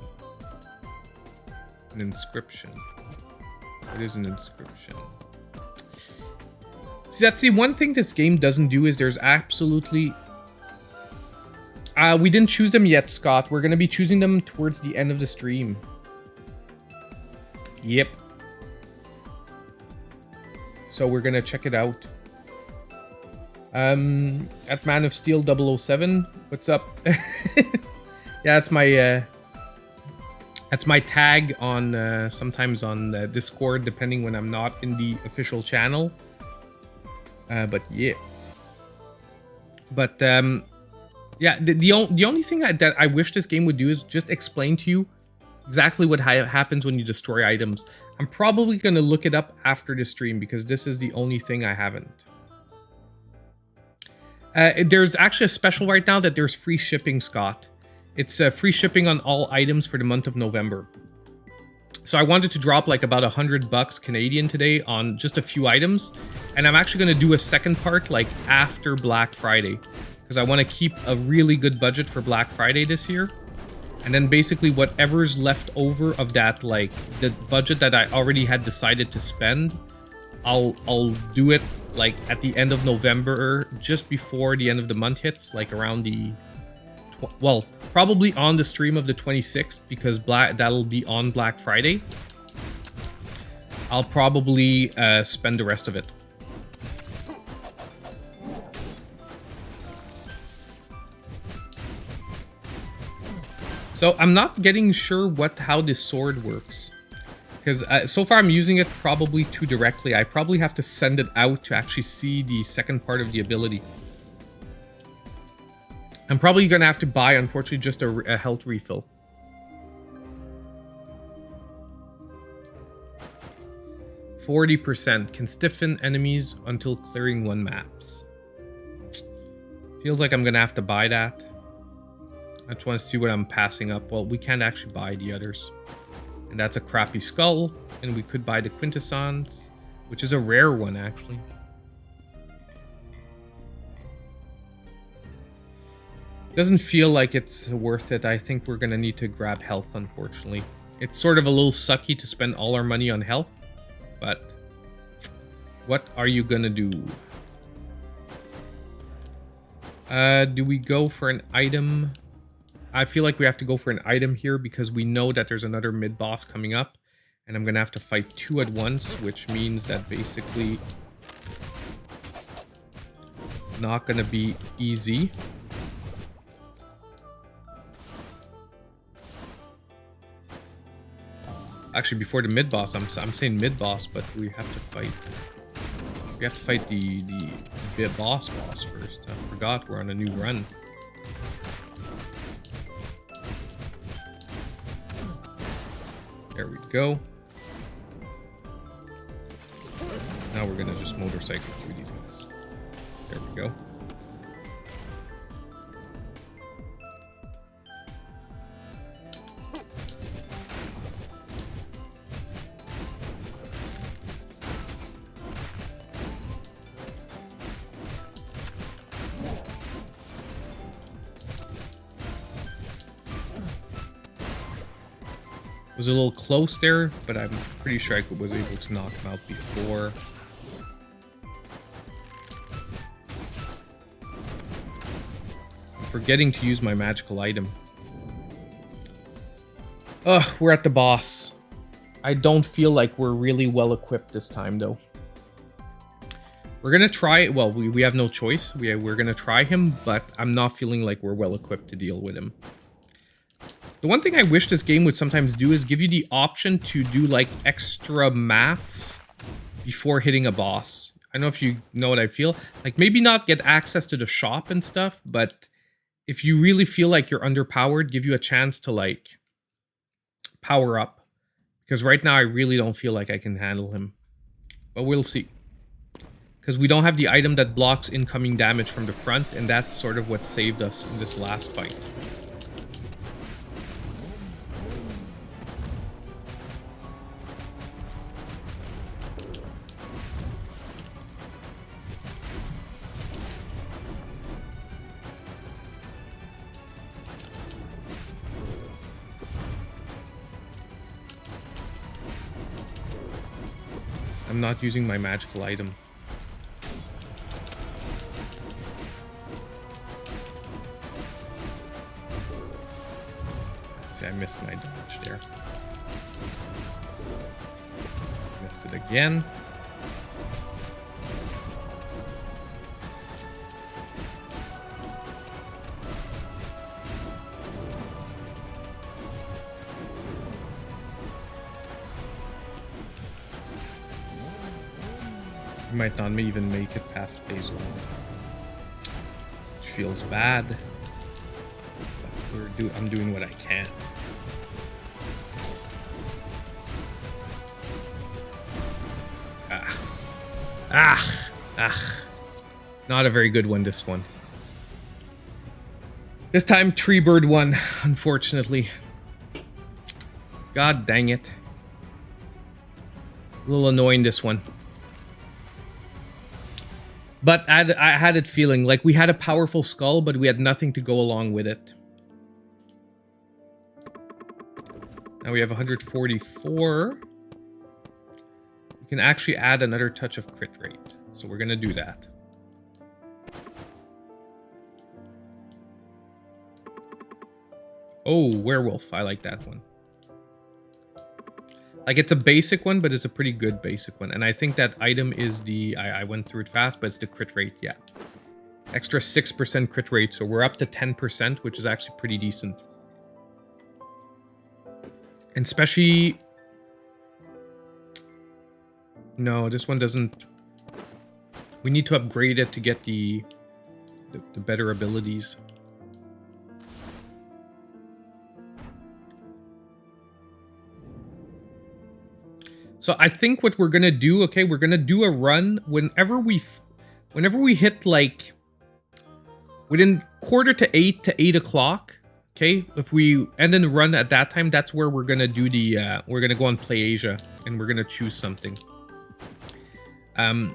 An inscription. It is an inscription. See, that's the one thing this game doesn't do is there's absolutely... we didn't choose them yet, Scott. We're going to be choosing them towards the end of the stream. Yep. So we're going to check it out. At Man of Steel 007. What's up? Yeah, that's my tag on sometimes on Discord, depending when I'm not in the official channel. But yeah. But yeah, the only thing that I wish this game would do is just explain to you exactly what happens when you destroy items. I'm probably going to look it up after the stream because this is the only thing I haven't. There's actually a special right now that there's free shipping, Scott. It's free shipping on all items for the month of November. So I wanted to drop like about $100 Canadian today on just a few items. And I'm actually going to do a second part like after Black Friday. Because I want to keep a really good budget for Black Friday this year. And then basically whatever's left over of that, like the budget that I already had decided to spend, I'll do it like at the end of November, just before the end of the month hits, like around the... Well, probably on the stream of the 26th, because that'll be on Black Friday. I'll probably spend the rest of it. So I'm not getting sure how this sword works. Because so far I'm using it probably too directly. I probably have to send it out to actually see the second part of the ability. I'm probably going to have to buy, unfortunately, just a health refill. %. Can stiffen enemies until clearing 1 maps. Feels like I'm going to have to buy that. I just want to see what I'm passing up. Well, we can't actually buy the others. And that's a crappy skull. And we could buy the quintessence, which is a rare one, actually. Doesn't feel like it's worth it. I think we're going to need to grab health, unfortunately. It's sort of a little sucky to spend all our money on health. But what are you going to do? Do we go for an item? I feel like we have to go for an item here because we know that there's another mid-boss coming up. And I'm going to have to fight 2 at once, which means that basically not going to be easy. Actually, before the mid-boss, I'm saying mid-boss, but we have to fight. We have to fight the boss first. I forgot we're on a new run. There we go. Now we're gonna just motorcycle through these guys. There we go. Was a little close there, but I'm pretty sure I was able to knock him out before. I'm forgetting to use my magical item. Ugh, we're at the boss. I don't feel like we're really well equipped this time, though. We're gonna try, well, we have no choice. We're gonna try him, but I'm not feeling like we're well equipped to deal with him. The one thing I wish this game would sometimes do is give you the option to do like extra maps before hitting a boss. I don't know if you know what I feel. Like maybe not get access to the shop and stuff, but if you really feel like you're underpowered, give you a chance to like power up. Because right now I really don't feel like I can handle him. But we'll see. Because we don't have the item that blocks incoming damage from the front, and that's sort of what saved us in this last fight. I'm not using my magical item. See, I missed my dodge there. Missed it again. Might not even make it past phase 1, which feels bad, but I'm doing what I can. Not a very good one, this one. This time Tree Bird won, unfortunately. God dang it. A little annoying, this one. But I had it feeling like we had a powerful skull, but we had nothing to go along with it. Now we have 144. We can actually add another touch of crit rate. So we're going to do that. Oh, werewolf. I like that one. Like, it's a basic one, but it's a pretty good basic one. And I think that item is the... I went through it fast, but it's the crit rate, yeah. Extra 6% crit rate, so we're up to 10%, which is actually pretty decent. And especially... No, this one doesn't... We need to upgrade it to get the better abilities. So I think what we're gonna do, okay, we're gonna do a run whenever we hit like within 7:45 to 8 o'clock. Okay, if we end the run at that time, that's where we're gonna do the we're gonna go on Play Asia and we're gonna choose something. I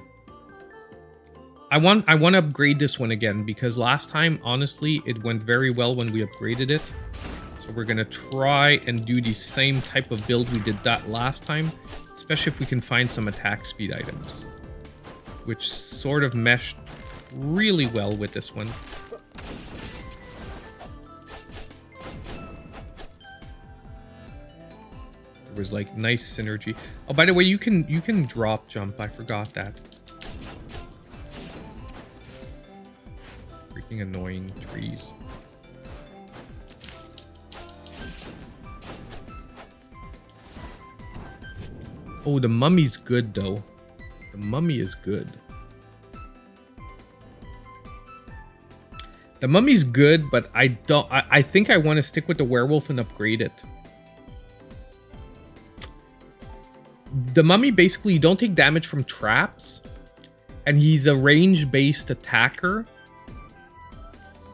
want to upgrade this one again because last time, honestly, it went very well when we upgraded it. So we're gonna try and do the same type of build we did that last time. Especially if we can find some attack speed items, which sort of meshed really well with this one. There was like nice synergy. Oh, by the way, you can drop jump. I forgot that. Freaking annoying trees. Oh, the mummy's good, though. The mummy is good. The mummy's good, but I think I want to stick with the werewolf and upgrade it. The mummy, basically, you don't take damage from traps. And he's a range-based attacker.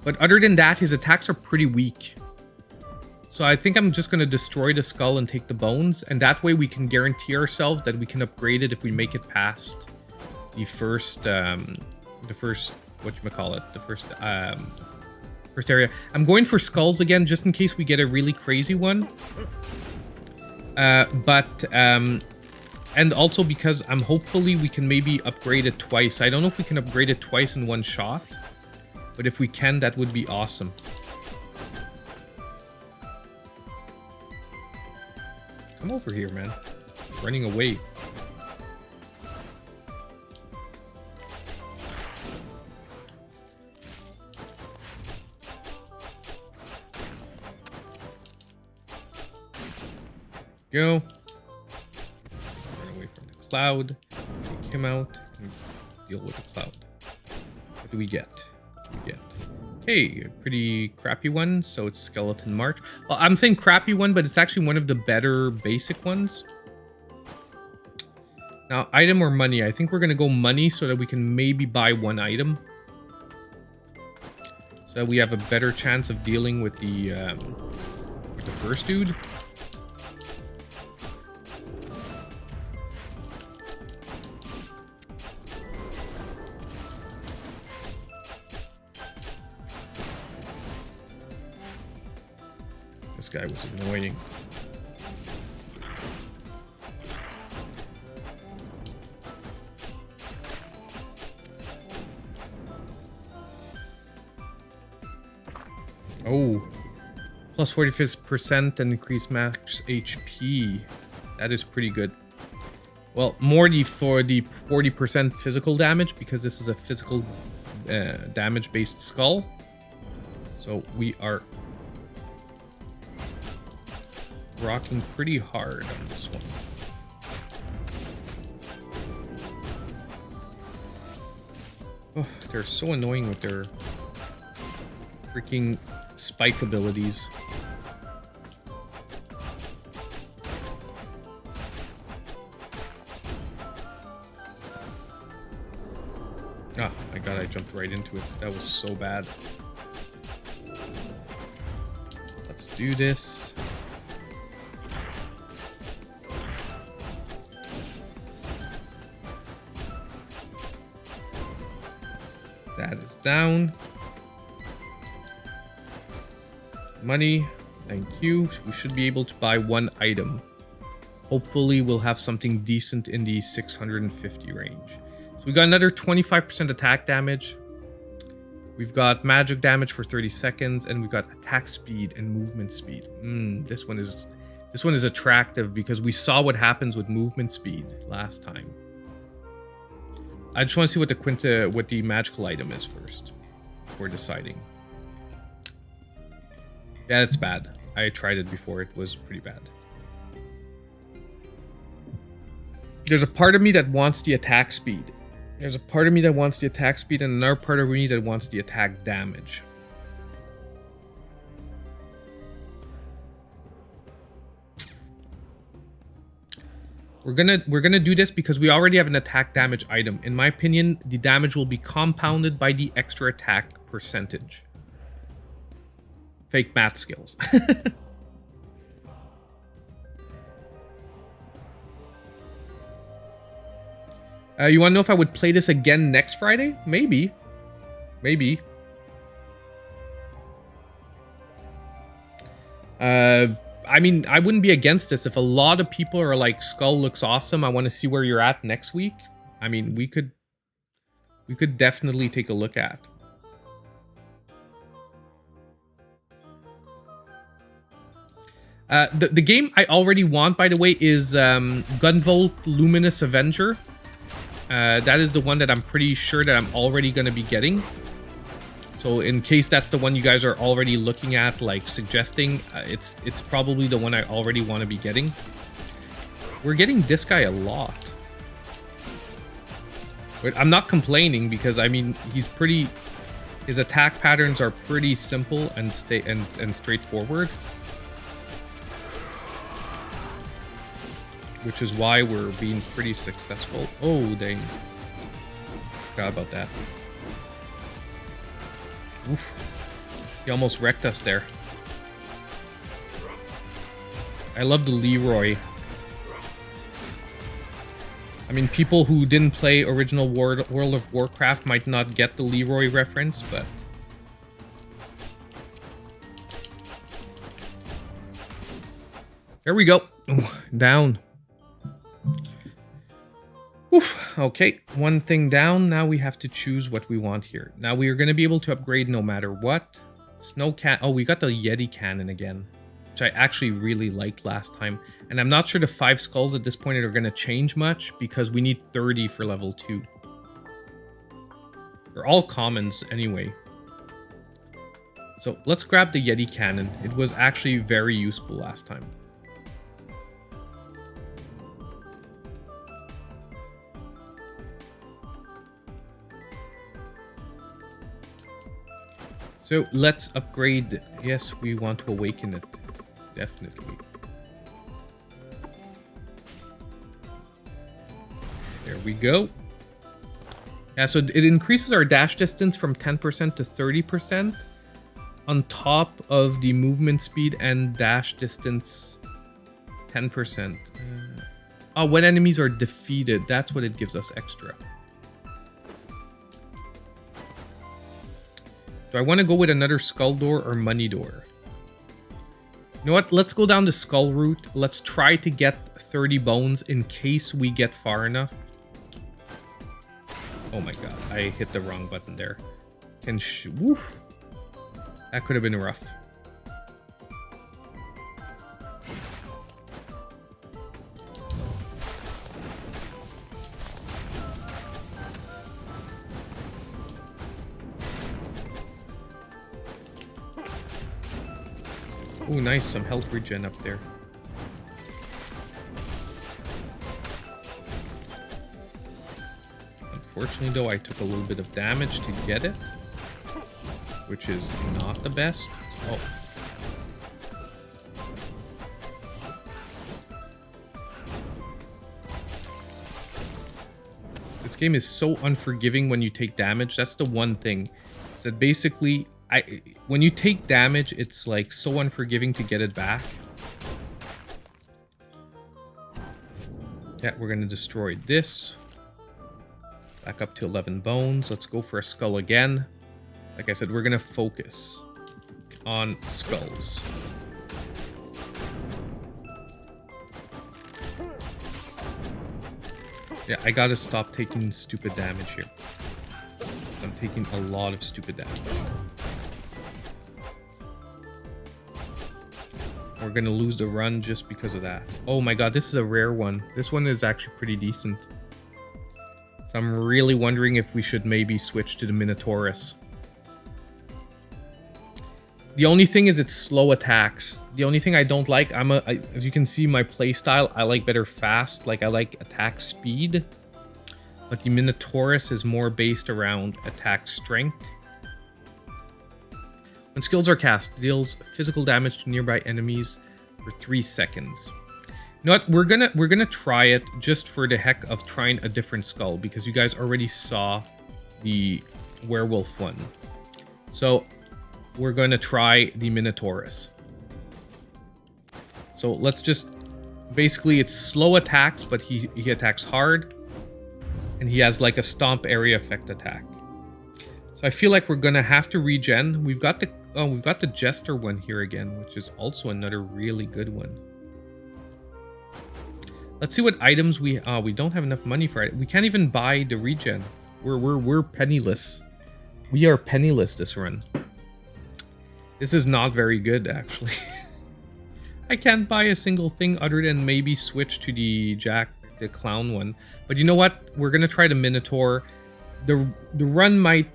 But other than that, his attacks are pretty weak. So I think I'm just going to destroy the skull and take the bones. And that way we can guarantee ourselves that we can upgrade it if we make it past the first, whatchamacallit, first area. I'm going for skulls again, just in case we get a really crazy one. And also because hopefully we can maybe upgrade it twice. I don't know if we can upgrade it twice in one shot, but if we can, that would be awesome. Come over here, man. Running away. Go. Run away from the cloud. Take him out. And deal with the cloud. What do we get? Okay, a pretty crappy one. So it's Skeleton March. Well, I'm saying crappy one, but it's actually one of the better basic ones. Now, item or money? I think we're going to go money so that we can maybe buy one item. So that we have a better chance of dealing with the first dude. This guy was annoying. Oh, plus 45% and increased max HP. That is pretty good. Well, more for the 40% physical damage because this is a physical damage-based skull. So we are rocking pretty hard on this one. Oh, they're so annoying with their freaking spike abilities. Ah, my god, I jumped right into it. That was so bad. Let's do this. That is down. Money. Thank you. We should be able to buy one item. Hopefully we'll have something decent in the 650 range. So we got another 25% attack damage. We've got magic damage for 30 seconds, and we've got attack speed and movement speed. This one is attractive because we saw what happens with movement speed last time. I just want to see what the magical item is first before deciding. Yeah, it's bad. I tried it before. It was pretty bad. There's a part of me that wants the attack speed. There's a part of me that wants the attack speed and another part of me that wants the attack damage. We're gonna do this because we already have an attack damage item. In my opinion, the damage will be compounded by the extra attack percentage. Fake math skills. You want to know if I would play this again next Friday? Maybe. Maybe. I mean, I wouldn't be against this. If a lot of people are like, Skull looks awesome, I want to see where you're at next week. I mean, we could definitely take a look at. The game I already want, by the way, is Gunvolt Luminous Avenger. That is the one that I'm pretty sure that I'm already going to be getting. So in case that's the one you guys are already looking at, like suggesting, it's probably the one I already want to be getting. We're getting this guy a lot. But I'm not complaining because, I mean, his attack patterns are pretty simple and straightforward. Which is why we're being pretty successful. Oh, dang. Forgot about that. Oof. He almost wrecked us there. I love the Leroy. I mean, people who didn't play original World of Warcraft might not get the Leroy reference, but... There we go. Down. Oof. Okay, one thing down. Now we have to choose what we want here. Now we are going to be able to upgrade no matter what. Snow can. Oh, we got the Yeti cannon again, which I actually really liked last time. And I'm not sure the 5 skulls at this point are going to change much because we need 30 for level 2. They're all commons anyway. So let's grab the Yeti cannon. It was actually very useful last time. So let's upgrade. Yes, we want to awaken it. Definitely. There we go. Yeah, so it increases our dash distance from 10% to 30% on top of the movement speed and dash distance 10%. Oh, when enemies are defeated, that's what it gives us extra. Do I want to go with another skull door or money door? You know what? Let's go down the skull route. Let's try to get 30 bones in case we get far enough. Oh my god, I hit the wrong button there. Woof. That could have been rough. Oh, nice. Some health regen up there. Unfortunately, though, I took a little bit of damage to get it, which is not the best. Oh. This game is so unforgiving when you take damage. That's the one thing. Is that basically, when you take damage, it's like so unforgiving to get it back. Yeah, we're going to destroy this. Back up to 11 bones. Let's go for a skull again. Like I said, we're going to focus on skulls. Yeah, I got to stop taking stupid damage here. I'm taking a lot of stupid damage. We're going to lose the run just because of that. Oh my god, this is a rare one. This one is actually pretty decent. So I'm really wondering if we should maybe switch to the Minotaurus. The only thing is it's slow attacks. The only thing I don't like, as you can see my playstyle, I like better fast. Like I like attack speed. But the Minotaurus is more based around attack strength. When skills are cast, it deals physical damage to nearby enemies for 3 seconds. You know what? We're gonna try it just for the heck of trying a different skull because you guys already saw the werewolf one. So we're gonna try the Minotaurus. So let's just basically it's slow attacks, but he attacks hard, and he has like a stomp area effect attack. So I feel like we're gonna have to regen. We've got the Jester one here again, which is also another really good one. Let's see what items we don't have enough money for it. We can't even buy the regen. We're penniless. We are penniless this run. This is not very good actually. I can't buy a single thing other than maybe switch to the Jack the Clown one. But you know what? We're gonna try the Minotaur. The run might.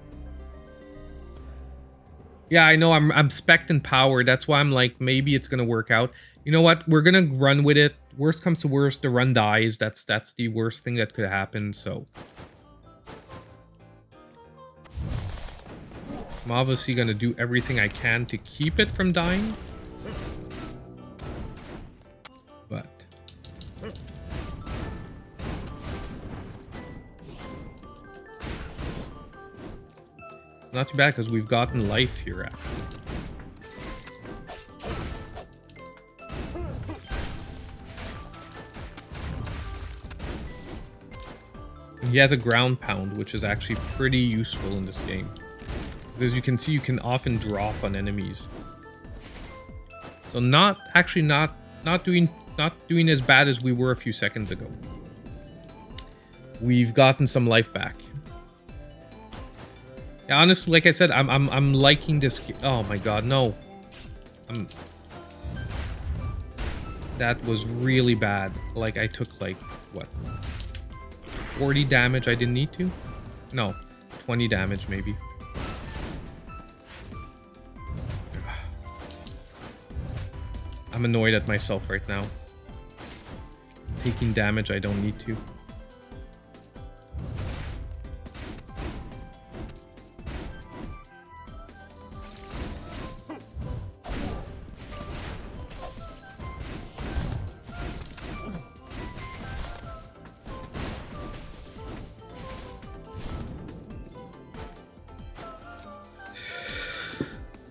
Yeah, I know I'm spec'd in power. That's why I'm like, maybe it's gonna work out. You know what? We're gonna run with it. Worst comes to worst, the run dies. That's the worst thing that could happen. So I'm obviously gonna do everything I can to keep it from dying. But it's not too bad because we've gotten life here after. He has a ground pound, which is actually pretty useful in this game. As you can see, you can often drop on enemies. So not doing not doing as bad as we were a few seconds ago. We've gotten some life back. Yeah, honestly, like I said, I'm liking this. Oh my god, no. That was really bad. Like, I took like what, 40 damage I didn't need to? No, 20 damage maybe. I'm annoyed at myself right now. Taking damage I don't need to.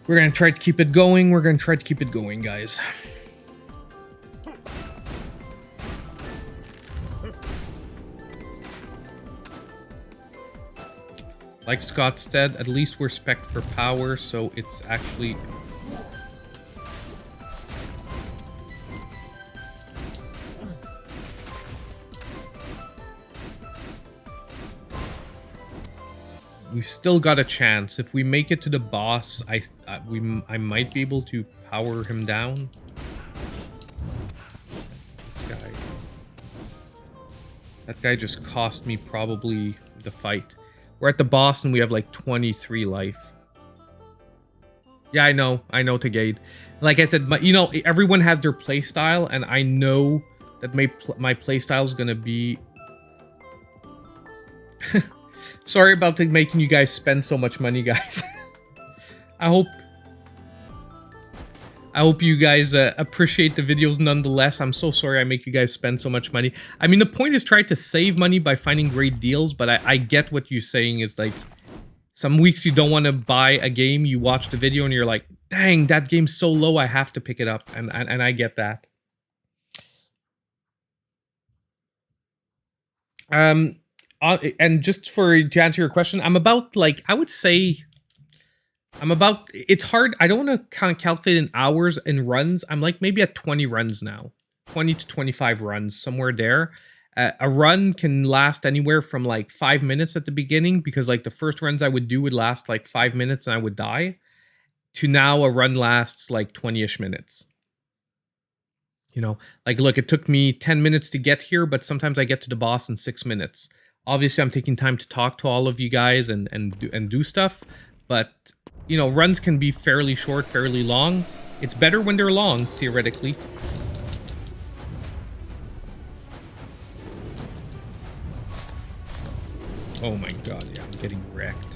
We're gonna try to keep it going. We're gonna try to keep it going, guys. Like Scott said, at least we're spec'd for power, so it's actually... We've still got a chance. If we make it to the boss, I might be able to power him down. This guy. That guy just cost me probably the fight. We're at the boss and we have like 23 life. Yeah, I know, Tagade. Like I said, you know, everyone has their playstyle, and I know that my playstyle is gonna be... Sorry about making you guys spend so much money, guys. I hope you guys appreciate the videos nonetheless. I'm so sorry I make you guys spend so much money. I mean, the point is try to save money by finding great deals, but I get what you're saying is like, some weeks you don't want to buy a game, you watch the video and you're like, dang, that game's so low, I have to pick it up. And I get that. And just to answer your question, I'm about, like, I would say it's hard. I don't want to calculate in hours and runs. I'm like maybe at 20 runs now, 20 to 25 runs, somewhere there. A run can last anywhere from like 5 minutes at the beginning, because like the first runs I would do would last like 5 minutes and I would die, to now a run lasts like 20-ish minutes. You know, like, look, it took me 10 minutes to get here, but sometimes I get to the boss in 6 minutes. Obviously, I'm taking time to talk to all of you guys and do stuff, but, you know, runs can be fairly short, fairly long. It's better when they're long, theoretically. Oh my god, yeah, I'm getting wrecked.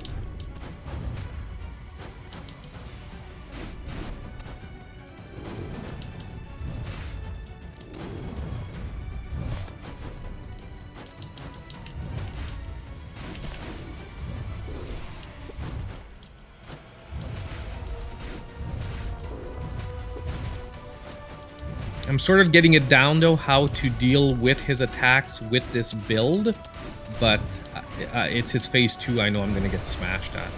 I'm sort of getting it down, though, how to deal with his attacks with this build, but it's his phase 2. I know I'm going to get smashed at.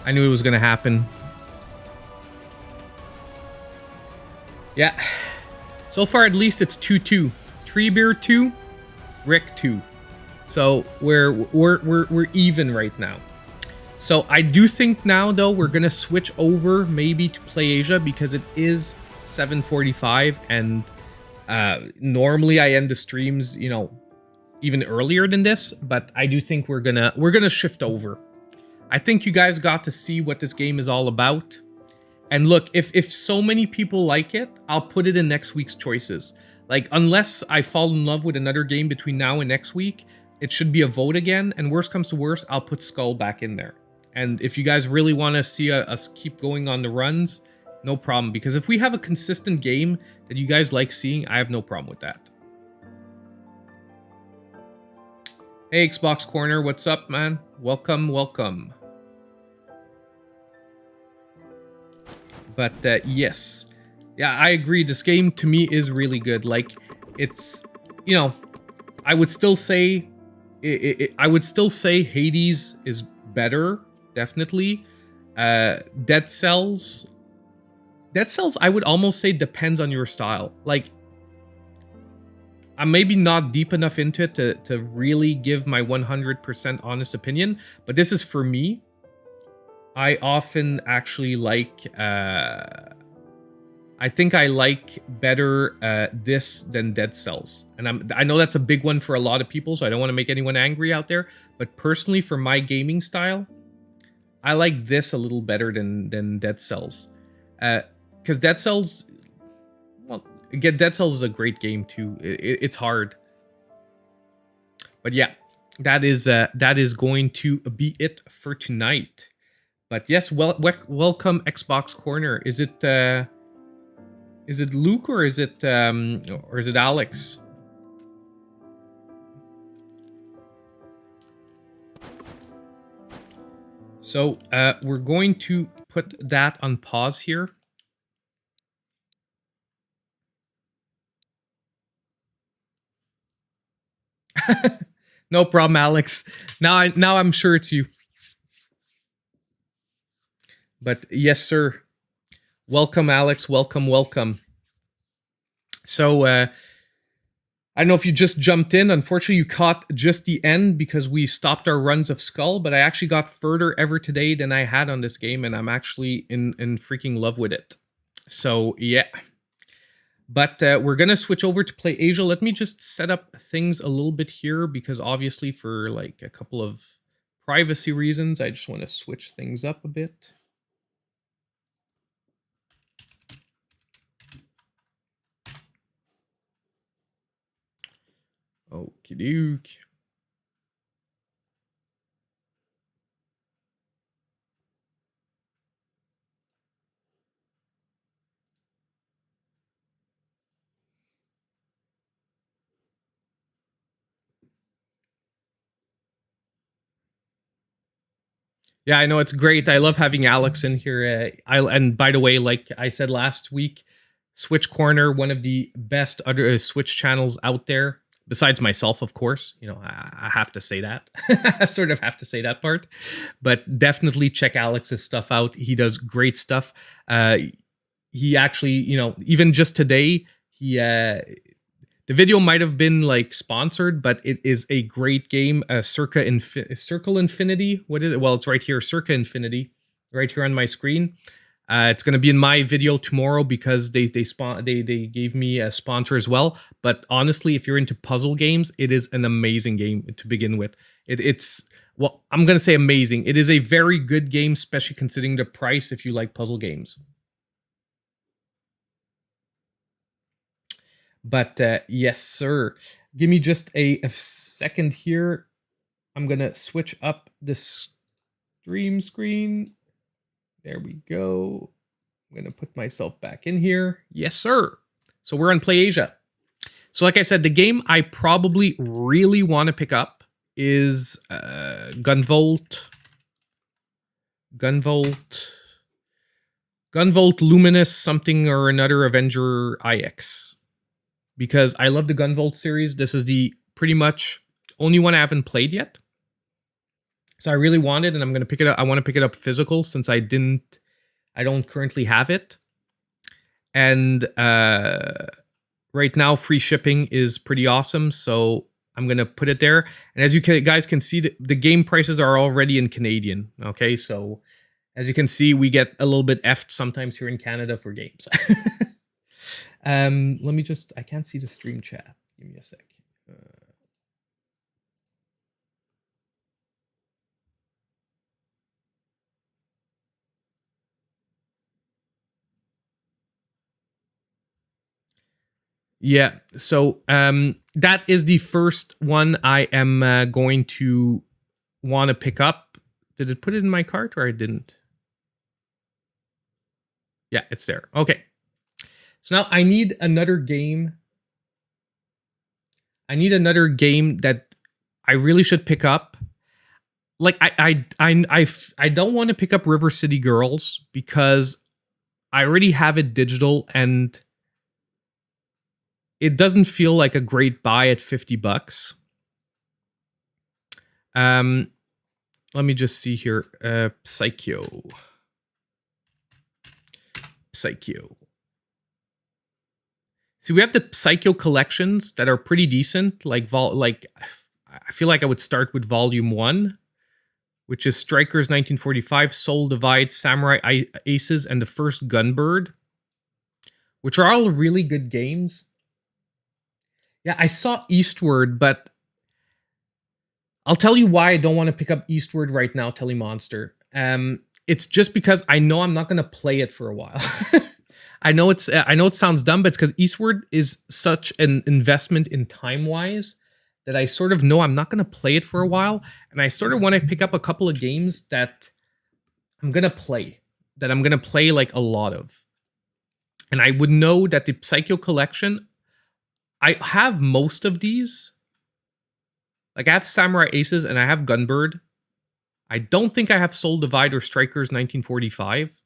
I knew it was going to happen. Yeah. So far, at least, it's 2-2. Treebeard 2, Rick 2. So we're even right now. So I do think now, though, we're going to switch over maybe to Play Asia, because it is 7:45, and normally I end the streams, you know, even earlier than this, but I do think we're gonna shift over. I think you guys got to see what this game is all about. And look, if so many people like it, I'll put it in next week's choices. Like, unless I fall in love with another game between now and next week, it should be a vote again, and worst comes to worst, I'll put SKUL back in there. And if you guys really want to see us keep going on the runs, no problem. Because if we have a consistent game that you guys like seeing, I have no problem with that. Hey, Xbox Corner, what's up, man? Welcome, welcome. But yes. Yeah, I agree. This game, to me, is really good. Like, it's, you know, I would still say... I would still say Hades is better, definitely. Dead Cells Dead Cells, I would almost say depends on your style. Like, I'm maybe not deep enough into it to really give my 100% honest opinion, but this is for me. I often actually like, I think I like better this than Dead Cells. And I know that's a big one for a lot of people, so I don't want to make anyone angry out there. But personally, for my gaming style, I like this a little better than Dead Cells. Because Dead Cells, well, again, Dead Cells is a great game too. It's hard. But yeah, that is going to be it for tonight. But yes, welcome Xbox Corner. Is it Luke or is it Alex? So we're going to put that on pause here. No problem, Alex. Now I'm sure it's you. But yes, sir. Welcome, Alex. Welcome. So I don't know if you just jumped in. Unfortunately, you caught just the end because we stopped our runs of SKUL, but I actually got further ever today than I had on this game, and I'm actually in freaking love with it. So yeah. But we're going to switch over to Play Asia. Let me just set up things a little bit here because obviously for like a couple of privacy reasons, I just want to switch things up a bit. Okie doke. Yeah, I know it's great. I love having Alex in here. And by the way, like I said last week, Switch Corner, one of the best other Switch channels out there, besides myself, of course. You know, I have to say that. I sort of have to say that part. But definitely check Alex's stuff out. He does great stuff. He actually, you know, even just today, he the video might have been like sponsored, but it is a great game. Circle Infinity. What is it? Well, it's right here. Circa Infinity, right here on my screen. It's going to be in my video tomorrow because they gave me a sponsor as well. But honestly, if you're into puzzle games, it is an amazing game to begin with. It's well, I'm going to say amazing. It is a very good game, especially considering the price. If you like puzzle games. But yes, sir. Give me just a second here. I'm going to switch up the stream screen. There we go. I'm going to put myself back in here. Yes, sir. So we're on Play Asia. So like I said, the game I probably really want to pick up is Gunvolt Luminous something or another Avenger IX. Because I love the Gunvolt series. This is the pretty much only one I haven't played yet. So I really want it, and I'm going to pick it up. I want to pick it up physical since I don't currently have it. And right now, free shipping is pretty awesome. So I'm going to put it there. And as you guys can see, the game prices are already in Canadian. Okay, so as you can see, we get a little bit effed sometimes here in Canada for games. Let me just, I can't see the stream chat. Give me a sec. Yeah, so that is the first one I am going to want to pick up. Did it put it in my cart or I didn't? Yeah, it's there. Okay. So now I need another game. I need another game that I really should pick up. Like I don't want to pick up River City Girls because I already have it digital and it doesn't feel like a great buy at $50. Let me just see here. Psycho. Psycho. See, we have the Psycho collections that are pretty decent. Like I feel like I would start with Volume 1, which is Strikers 1945, Soul Divide, Samurai Aces, and the first Gunbird, which are all really good games. Yeah, I saw Eastward, but I'll tell you why I don't want to pick up Eastward right now, Telemonster. It's just because I know I'm not going to play it for a while. I know it sounds dumb, but it's because Eastward is such an investment in time-wise that I sort of know I'm not going to play it for a while, and I sort of want to pick up a couple of games that I'm going to play, like a lot of. And I would know that the Psycho collection, I have most of these. Like, I have Samurai Aces and I have Gunbird. I don't think I have Soul Divide or Strikers 1945.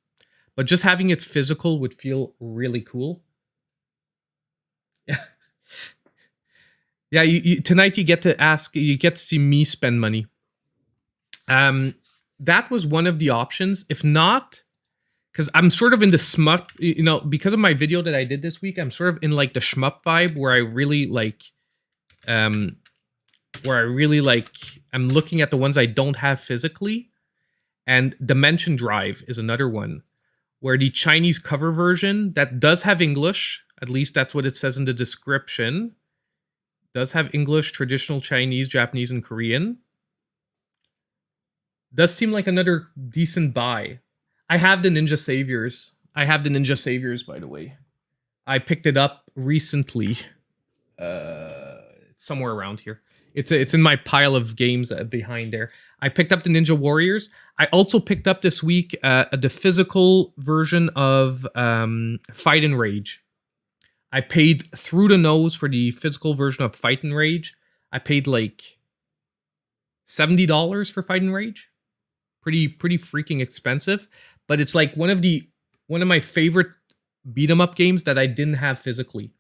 But just having it physical would feel really cool. Yeah, tonight you get to see me spend money. That was one of the options. If not, because I'm sort of in the shmup, because of my video that I did this week, I'm sort of in like the shmup vibe where I really like, I'm looking at the ones I don't have physically. And Dimension Drive is another one where the Chinese cover version that does have English, at least that's what it says in the description, does have English, traditional Chinese, Japanese, and Korean. Does seem like another decent buy. I have the Ninja Saviors. By the way. I picked it up recently. Somewhere around here. It's in my pile of games behind there. I picked up the Ninja Warriors. I also picked up this week the physical version of Fight and Rage. I paid through the nose for the physical version of Fight and Rage. I paid like $70 for Fight and Rage. Pretty freaking expensive. But it's like one of my favorite beat 'em up games that I didn't have physically.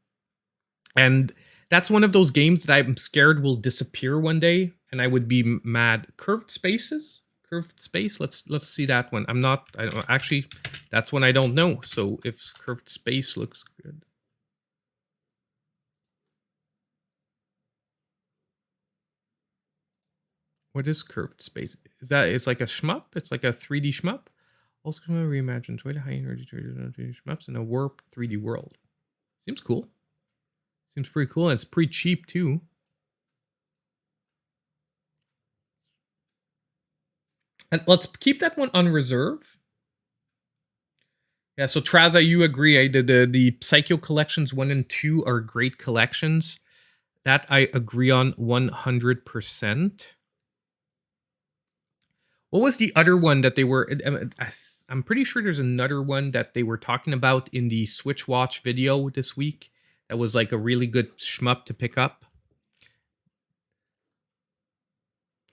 And that's one of those games that I'm scared will disappear one day, and I would be mad. Curved Space. Let's see that one. Actually, that's one I don't know. So if Curved Space looks good. What is Curved Space? It's like a shmup? It's like a 3D shmup? Also, reimagine. Enjoy the high energy 3D shmups in a warped 3D world. Seems cool. Seems pretty cool, and it's pretty cheap too. And let's keep that one on reserve. Yeah, so Traza, you agree. The Psycho collections 1 and 2 are great collections. That I agree on 100%. What was the other one that they were... I'm pretty sure there's another one that they were talking about in the Switch Watch video this week. That was like a really good shmup to pick up.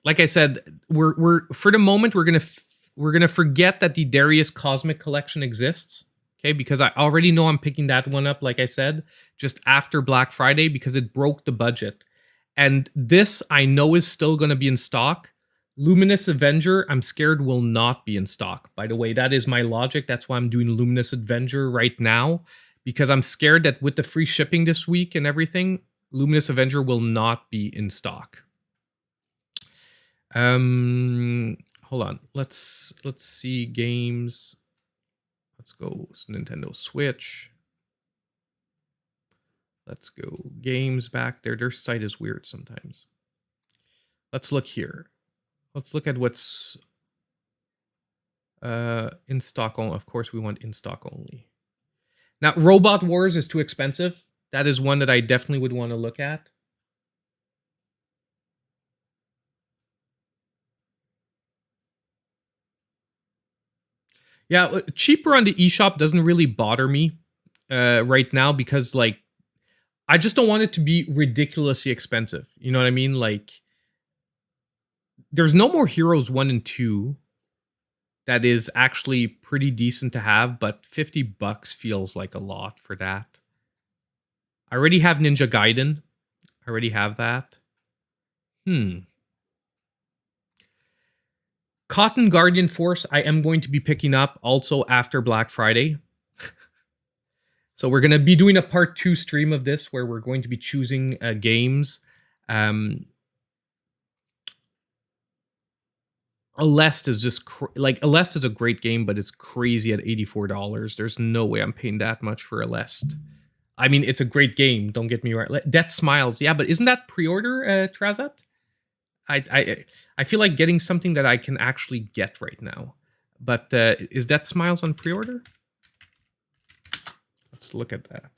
Like I said, we're for the moment we're gonna forget that the Darius Cosmic Collection exists. Okay, because I already know I'm picking that one up. Like I said, just after Black Friday because it broke the budget. And this I know is still gonna be in stock. Luminous Avenger, I'm scared will not be in stock. By the way, that is my logic. That's why I'm doing Luminous Avenger right now. Because I'm scared that with the free shipping this week and everything, Luminous Avenger will not be in stock. Hold on. Let's see games. Let's go Nintendo Switch. Let's go games back there. Their site is weird sometimes. Let's look here. Let's look at what's in stock only. Of course, we want in stock only. Now, Robot Wars is too expensive. That is one that I definitely would want to look at. Yeah, cheaper on the eShop doesn't really bother me right now because, like, I just don't want it to be ridiculously expensive. You know what I mean? Like, there's No More Heroes 1 and 2 that is actually pretty decent to have, but $50 feels like a lot for that. I already have Ninja Gaiden. I already have that. Cotton Guardian Force I am going to be picking up also after Black Friday. So we're going to be doing a part 2 stream of this where we're going to be choosing games. Aleste is just Aleste is a great game, but it's crazy at $84. There's no way I'm paying that much for Aleste. I mean, it's a great game. Don't get me right. Death Smiles, yeah, but isn't that pre-order, Trazat? I feel like getting something that I can actually get right now. But is Death Smiles on pre-order? Let's look at that.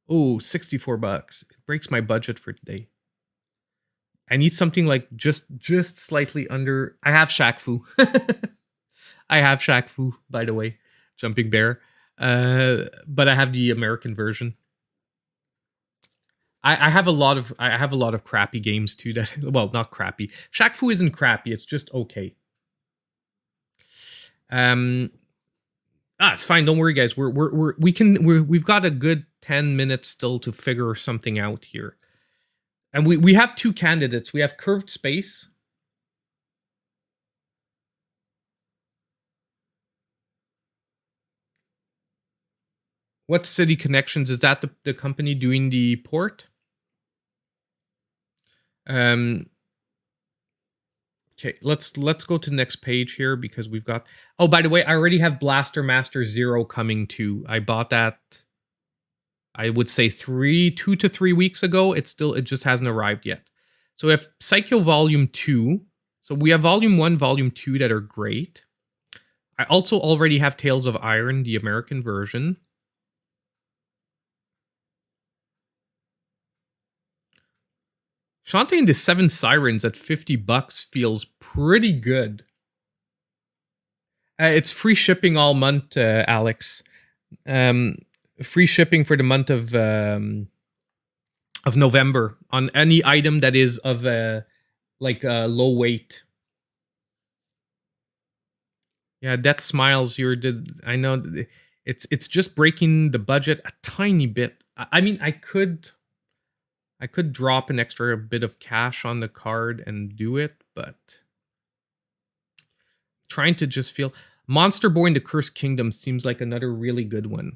Oh, 64 bucks. It breaks my budget for today. I need something like just slightly under. I have Shaq Fu. I have Shaq Fu, by the way. Jumping Bear. But I have the American version. I have a lot of crappy games too that, well, not crappy. Shaq Fu isn't crappy, it's just okay. It's fine. Don't worry, guys. We've got a good 10 minutes still to figure something out here. And we have 2 candidates. We have Curved Space. What City Connections? Is that the company doing the port? Okay, let's go to the next page here because we've got. Oh, by the way, I already have Blaster Master 0 coming too. I bought that. I would say 2 to 3 weeks ago. It just hasn't arrived yet. So we have Psycho Volume 2. So we have Volume 1, Volume 2 that are great. I also already have Tales of Iron, the American version. Shantae and the 7 Sirens at 50 bucks feels pretty good. It's free shipping all month, Alex. Free shipping for the month of November on any item that is of low weight. Yeah, Death Smiles. I know it's just breaking the budget a tiny bit. I mean, I could drop an extra bit of cash on the card and do it, but trying to just feel. Monster Boy in the Cursed Kingdom seems like another really good one.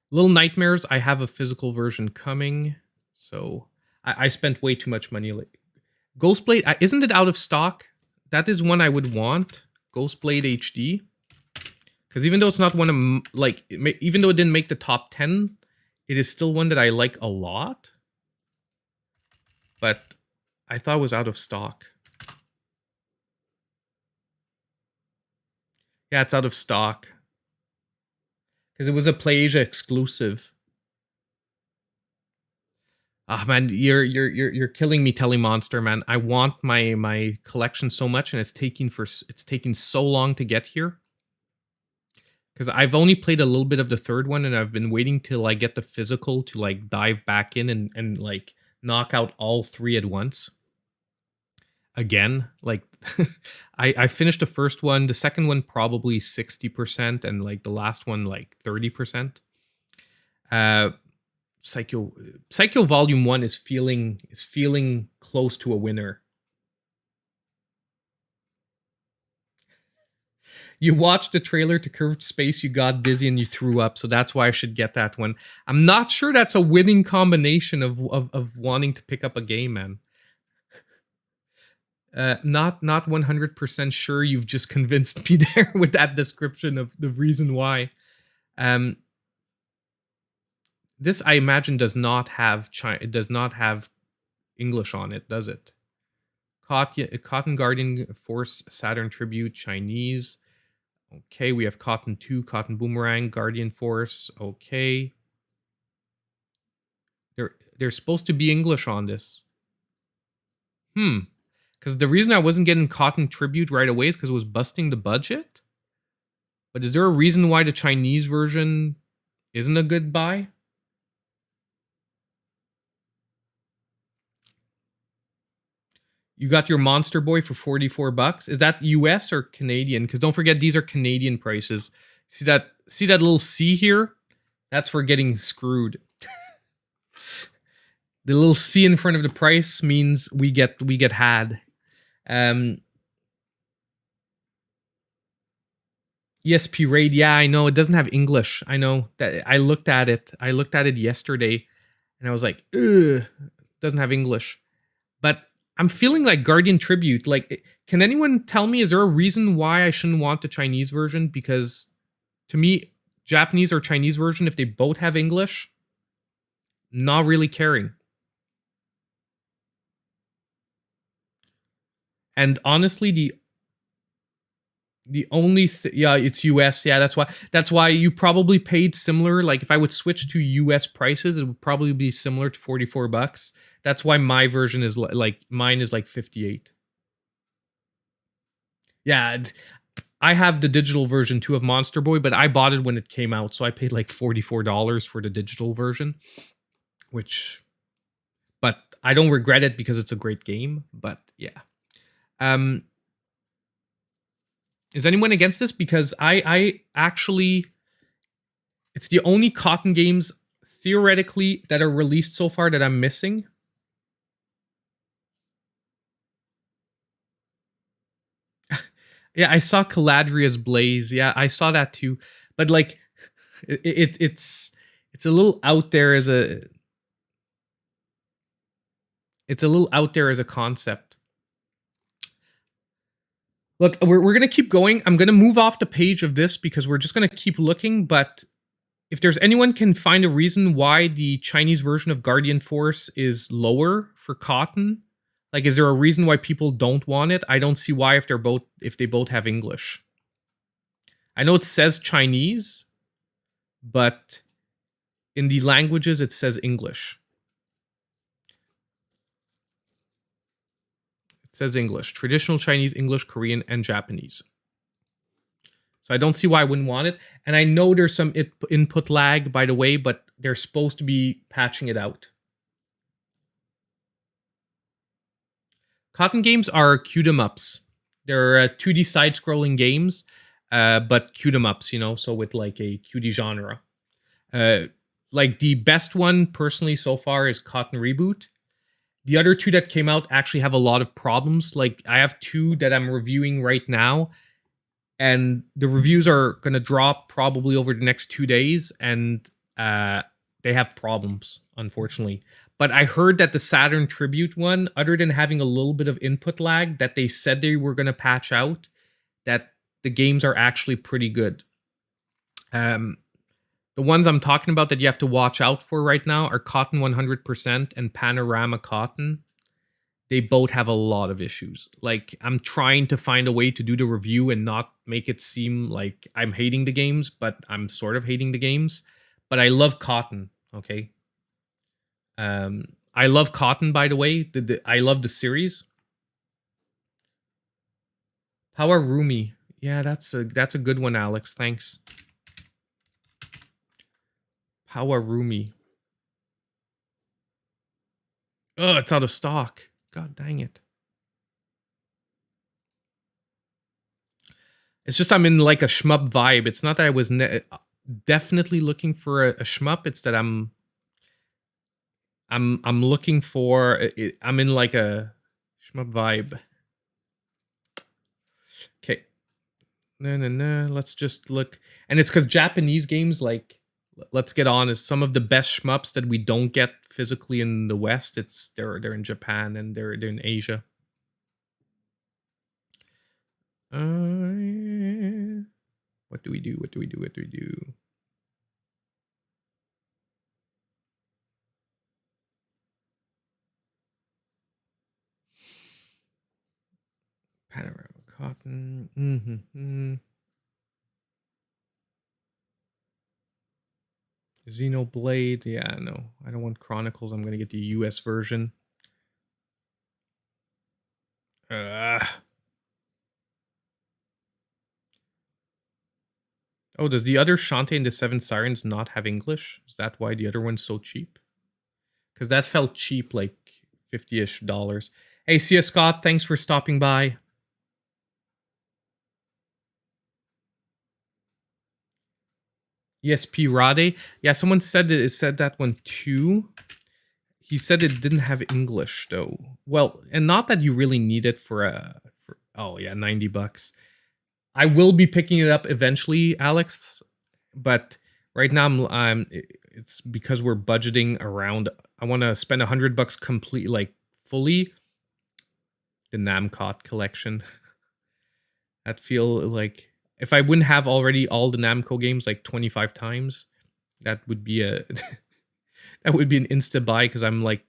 Little Nightmares, I have a physical version coming, so I spent way too much money. Ghostblade, isn't it out of stock? That is one I would want. Ghostblade HD. Because even though it's not one of, even though it didn't make the top 10, it is still one that I like a lot. But I thought it was out of stock. Yeah, it's out of stock. Because it was a PlayAsia exclusive. Ah, man, you're killing me, Telemonster, man. I want my collection so much, and it's taking so long to get here. Because I've only played a little bit of the third one, and I've been waiting till I get the physical to dive back in and knock out all 3 at once. Again, I finished the first one, the second one probably 60%, and the last one 30%. Psycho Volume 1 is feeling close to a winner. You watched the trailer to Curved Space, you got dizzy and you threw up, so that's why I should get that one. I'm not sure that's a winning combination of wanting to pick up a game, man. Not 100% sure you've just convinced me there with that description of the reason why. This, I imagine, does not have English on it, does it? Cotton Guardian Force Saturn Tribute Chinese. Okay, we have Cotton 2, Cotton Boomerang, Guardian Force. Okay. There's supposed to be English on this. Because the reason I wasn't getting Cotton Tribute right away is because it was busting the budget. But is there a reason why the Chinese version isn't a good buy? You got your Monster Boy for 44 bucks. Is that US or Canadian? Because don't forget, these are Canadian prices. See that little C here? That's for getting screwed. The little C in front of the price means we get had. ESP Raid, yeah, I know it doesn't have English. I know that I looked at it. I looked at it yesterday, and I was like, ugh, doesn't have English. But I'm feeling like Guardian Tribute. Like, can anyone tell me, is there a reason why I shouldn't want the Chinese version? Because to me, Japanese or Chinese version, if they both have English, not really caring. And honestly, the only yeah, it's US. Yeah, that's why you probably paid similar. Like if I would switch to US prices, it would probably be similar to $44. That's why my version is like mine is like 58. Yeah, I have the digital version too of Monster Boy, but I bought it when it came out, so I paid like $44 for the digital version, which but I don't regret it because it's a great game, but yeah. Um is anyone against this? Because I actually it's the only Cotton games theoretically that are released so far that I'm missing. Yeah, I saw Caladria's Blaze. Yeah, I saw that too. But like it's a little out there as a it's a little out there as a concept. Look, we're going to keep going. I'm going to move off the page of this because we're just going to keep looking, but if there's anyone can find a reason why the Chinese version of Guardian Force is lower for Cotton, like is there a reason why people don't want it? I don't see why if they both have English. I know it says Chinese, but in the languages it says English. It says English, traditional Chinese, English, Korean, and Japanese. So I don't see why I wouldn't want it. And I know there's some input lag, by the way, but they're supposed to be patching it out. Cotton games are cute 'em ups. They're 2D side-scrolling games, but cute 'em ups, so with like a cutie genre. Like the best one personally so far is Cotton Reboot. The other two that came out actually have a lot of problems. Like I have two that I'm reviewing right now, and the reviews are going to drop probably over the next 2 days, and they have problems, unfortunately. But I heard that the Saturn Tribute one, other than having a little bit of input lag that they said they were going to patch out, that the games are actually pretty good. The ones I'm talking about that you have to watch out for right now are Cotton 100% and Panorama Cotton. They both have a lot of issues. Like, I'm trying to find a way to do the review and not make it seem like I'm hating the games, but I'm sort of hating the games. But I love Cotton, okay? I love Cotton, by the way. I love the series. Power Rumi. Yeah, that's a good one, Alex. Thanks. Power Rumi. Oh, it's out of stock. God dang it. It's just I'm in like a shmup vibe. It's not that I was definitely looking for a shmup. It's that I'm looking for. I'm in like a shmup vibe. Okay. No. Let's just look. And it's because Japanese games, like, let's get honest, some of the best shmups that we don't get physically in the West, they're in Japan and they're in Asia. What do we do? What do we do? What do we do? Panorama Cotton. Xenoblade. Yeah, no. I don't want Chronicles. I'm going to get the US version. Oh, does the other Shantae and the Seven Sirens not have English? Is that why the other one's so cheap? Because that felt cheap, like 50-ish dollars. Hey, CS Scott, thanks for stopping by. ESP Rade. Yeah, someone said that one too. He said it didn't have English though. Well, and not that you really need it for oh yeah, $90. I will be picking it up eventually, Alex, but right now it's because we're budgeting around. I want to spend $100 complete, like fully. The Namcot collection. That feel like if I wouldn't have already all the Namco games like 25 times, that would be a that would be an insta buy because I'm like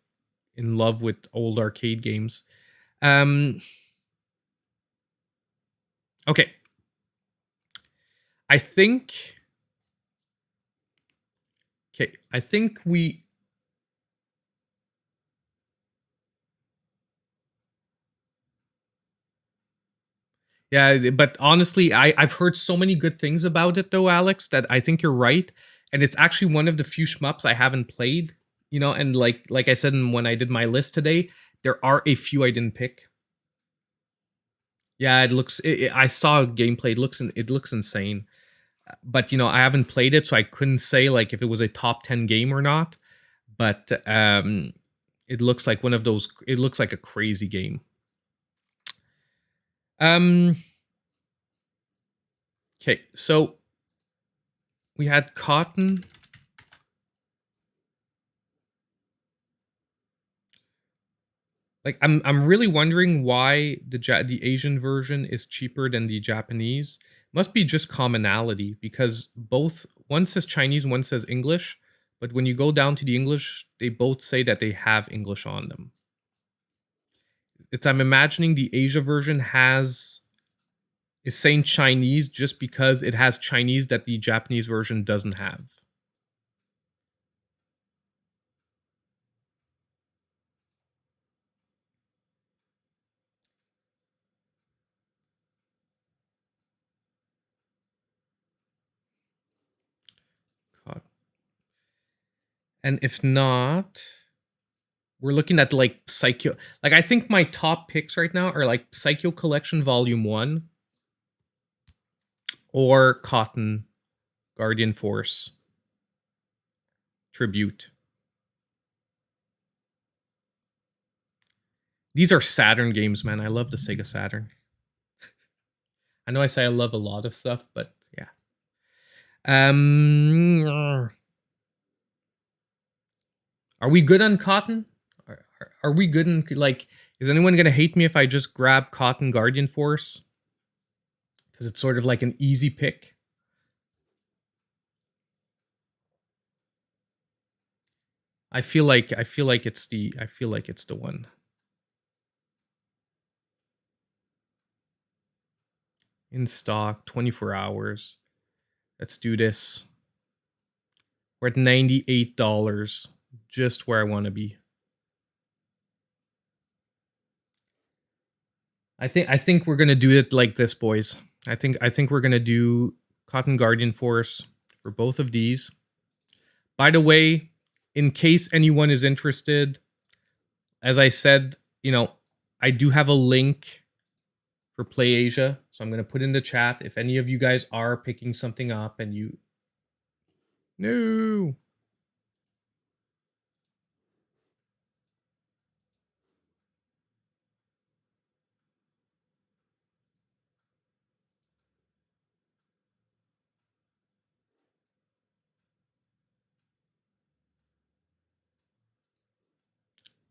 in love with old arcade games. Okay. I think I think we yeah, but honestly, I've heard so many good things about it though, Alex, that I think you're right. And it's actually one of the few shmups I haven't played, you know, and like I said when I did my list today, there are a few I didn't pick. Yeah, it looks I saw gameplay, it looks insane. But you know, I haven't played it, so I couldn't say like if it was a top 10 game or not. But it looks like one of those, it looks like a crazy game. Okay, so we had Cotton. Like I'm really wondering why the Asian version is cheaper than the Japanese. Must be just commonality because both, one says Chinese, one says English, but when you go down to the English, they both say that they have English on them. It's, I'm imagining the Asia version is saying Chinese just because it has Chinese that the Japanese version doesn't have. And if not, we're looking at like Psycho. Like I think my top picks right now are like Psycho Collection Volume 1 or Cotton Guardian Force Tribute. These are Saturn games, man. I love the Sega Saturn. I know I say I love a lot of stuff, but yeah. Are we good on Cotton? Are we good in, like, is anyone going to hate me if I just grab Cotton Guardian Force? Because it's sort of like an easy pick. I feel like it's the one. In stock, 24 hours. Let's do this. We're at $98, just where I want to be. I think we're gonna do it like this, boys. I think we're gonna do Cotton Guardian Force for both of these. By the way, in case anyone is interested, as I said, you know, I do have a link for Play Asia, so I'm gonna put in the chat if any of you guys are picking something up and you. No.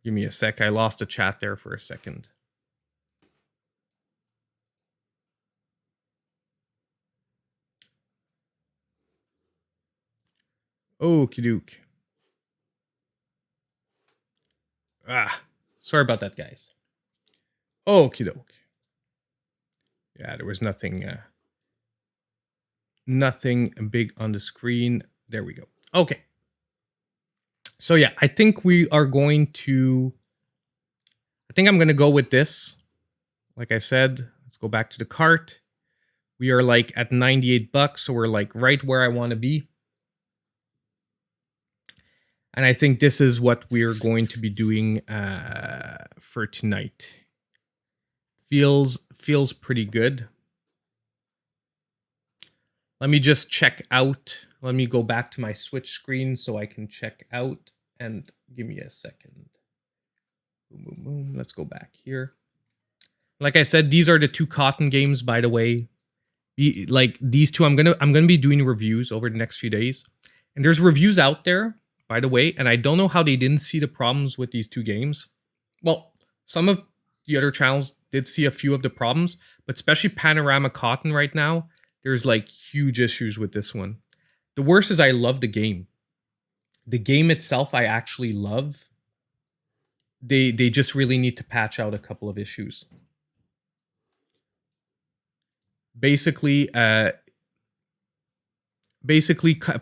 Give me a sec. I lost a chat there for a second. Okie doke. Sorry about that, guys. Okie doke. Yeah, there was nothing nothing big on the screen. There we go. Okay. So yeah, I think we are going to, I think I'm going to go with this. Like I said, let's go back to the cart. We are like at $98, so we're like right where I want to be. And I think this is what we're going to be doing for tonight. Feels pretty good. Let me just check out. Let me go back to my Switch screen so I can check out And give me a second. Boom, boom, boom. Let's go back here. Like I said, these are the 2 cotton games, by the way. Like these 2, I'm gonna be doing reviews over the next few days. And there's reviews out there, by the way, and I don't know how they didn't see the problems with these 2 games. Well, some of the other channels did see a few of the problems, but especially Panorama Cotton right now, there's like huge issues with this one. The worst is I love the game. The game itself I actually love. They just really need to patch out a couple of issues. Basically,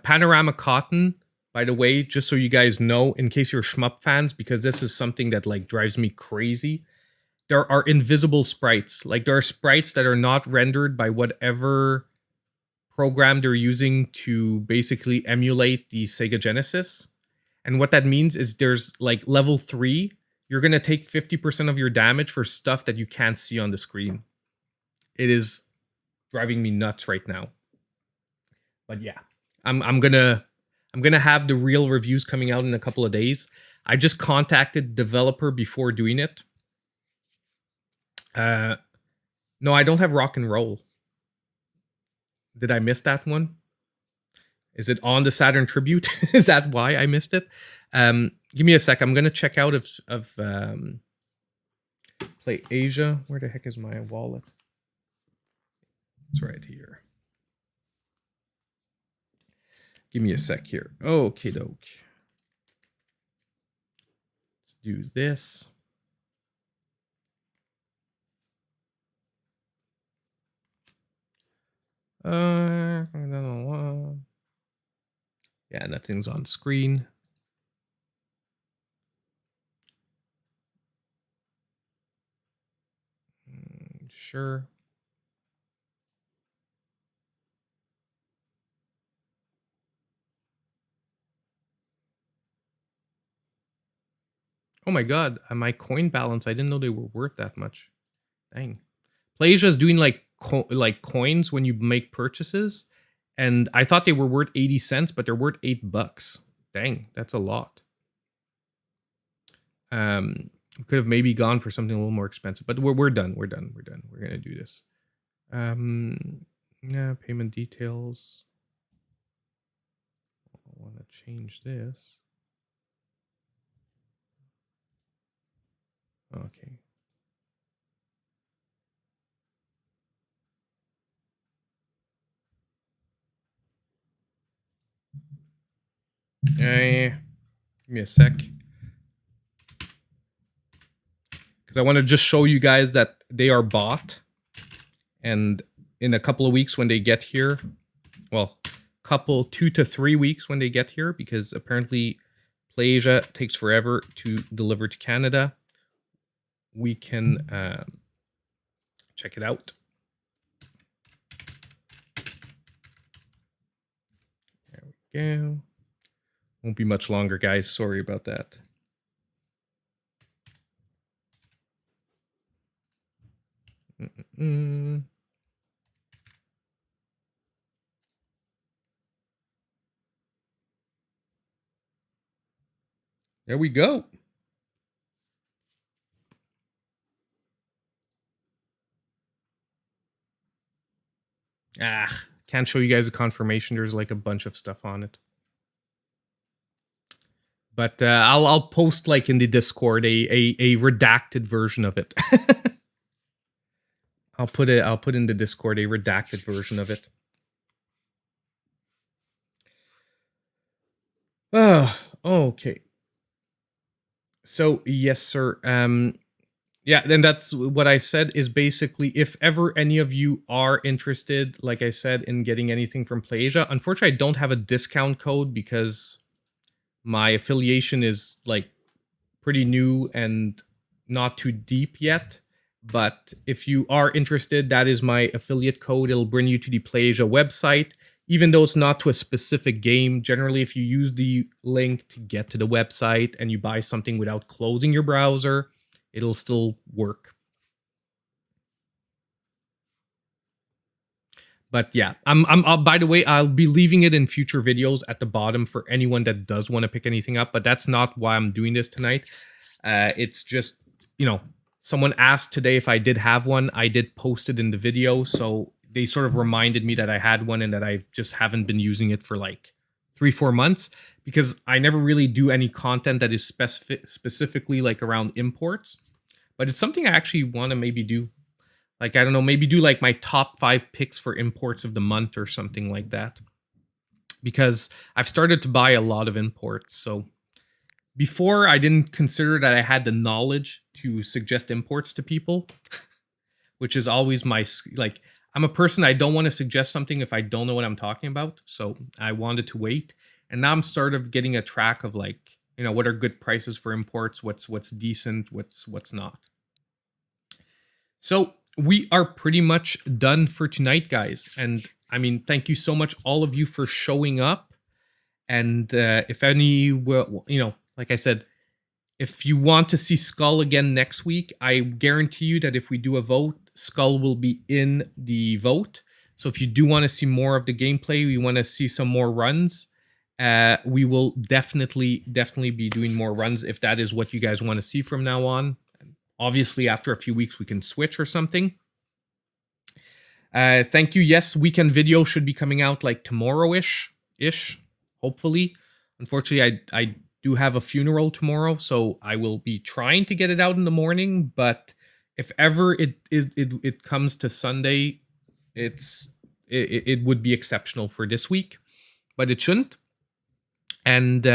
Panorama Cotton, by the way, just so you guys know, in case you're shmup fans, because this is something that like drives me crazy. There are invisible sprites. Like there are sprites that are not rendered by whatever program they're using to basically emulate the Sega Genesis. And what that means is there's like level 3, you're going to take 50% of your damage for stuff that you can't see on the screen. It is driving me nuts right now. But yeah, I'm gonna have the real reviews coming out in a couple of days. I just contacted developer before doing it. No, I don't have rock and roll. Did I miss that one? Is it on the Saturn Tribute? Is that why I missed it? Give me a sec. I'm gonna check out of Play Asia. Where the heck is my wallet? It's right here. Give me a sec here. Okie doke. Let's do this. Yeah, nothing's on screen. Sure. Oh my god, my coin balance, I didn't know they were worth that much. Dang. PlayAsia is doing like coins when you make purchases, and I thought they were worth 80 cents, but they're worth $8. Dang, that's a lot. Could have maybe gone for something a little more expensive, but we're done. We're done. We're gonna do this. Yeah, payment details. I want to change this. Okay. Give me a sec. Because I want to just show you guys that they are bought. And in a couple of weeks when they get here, well, 2 to 3 weeks when they get here, because apparently PlayAsia takes forever to deliver to Canada, we can check it out. There we go. Won't be much longer, guys. Sorry about that. There we go. Can't show you guys a confirmation. There's like a bunch of stuff on it. But I'll post like in the Discord a redacted version of it. I'll put in the Discord a redacted version of it. Oh, okay. So yes, sir. Yeah, then that's what I said is basically if ever any of you are interested, like I said, in getting anything from PlayAsia, unfortunately I don't have a discount code because my affiliation is like pretty new and not too deep yet. But if you are interested, that is my affiliate code. It'll bring you to the PlayAsia website, even though it's not to a specific game. Generally, if you use the link to get to the website and you buy something without closing your browser, it'll still work. But yeah, by the way, I'll be leaving it in future videos at the bottom for anyone that does want to pick anything up, but that's not why I'm doing this tonight. It's just, someone asked today if I did have one. I did post it in the video, so they sort of reminded me that I had one and that I just haven't been using it for like 3-4 months, because I never really do any content that is specifically like around imports. But it's something I actually want to maybe do. Like, I don't know, maybe do like my top 5 picks for imports of the month or something like that. Because I've started to buy a lot of imports. So before, I didn't consider that I had the knowledge to suggest imports to people, which is always my, like, I'm a person, I don't want to suggest something if I don't know what I'm talking about. So I wanted to wait. And now I'm sort of getting a track of like, what are good prices for imports, what's decent, what's not. So we are pretty much done for tonight, guys. And I mean, thank you so much, all of you, for showing up. And if any, like I said, if you want to see SKUL again next week, I guarantee you that if we do a vote, SKUL will be in the vote. So if you do want to see more of the gameplay, you want to see some more runs, we will definitely be doing more runs if that is what you guys want to see from now on. Obviously, after a few weeks, we can switch or something. Thank you. Yes, weekend video should be coming out like tomorrow-ish, hopefully. Unfortunately, I do have a funeral tomorrow, so I will be trying to get it out in the morning. But if ever it comes to Sunday, it would be exceptional for this week, but it shouldn't. And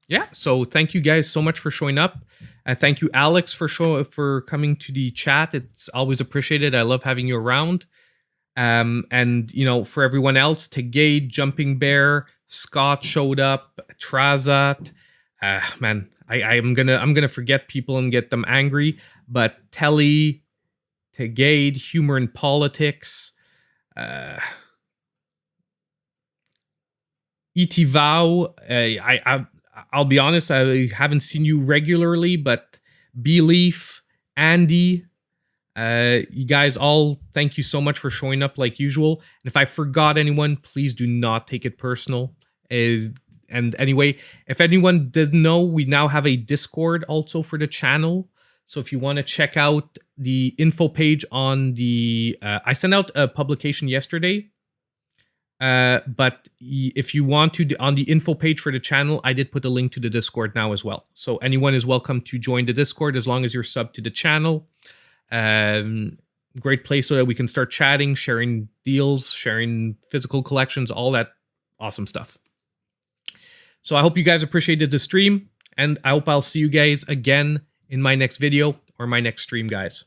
yeah, so thank you guys so much for showing up. Thank you, Alex, for coming to the chat. It's always appreciated. I love having you around. And for everyone else, Tegade, Jumping Bear, Scott showed up, Trazat. Man, I'm gonna forget people and get them angry. But Telly, Tegade, Humor and Politics, E.T. Vow. I'll be honest, I haven't seen you regularly, but Beleaf, Andy, you guys all, thank you so much for showing up like usual. And if I forgot anyone, please do not take it personal. And anyway, if anyone doesn't know, we now have a Discord also for the channel. So if you want to check out the info page on the, I sent out a publication yesterday. But if you want to, on the info page for the channel, I did put a link to the Discord now as well. So anyone is welcome to join the Discord as long as you're subbed to the channel. Great place so that we can start chatting, sharing deals, sharing physical collections, all that awesome stuff. So I hope you guys appreciated the stream, and I hope I'll see you guys again in my next video or my next stream, guys.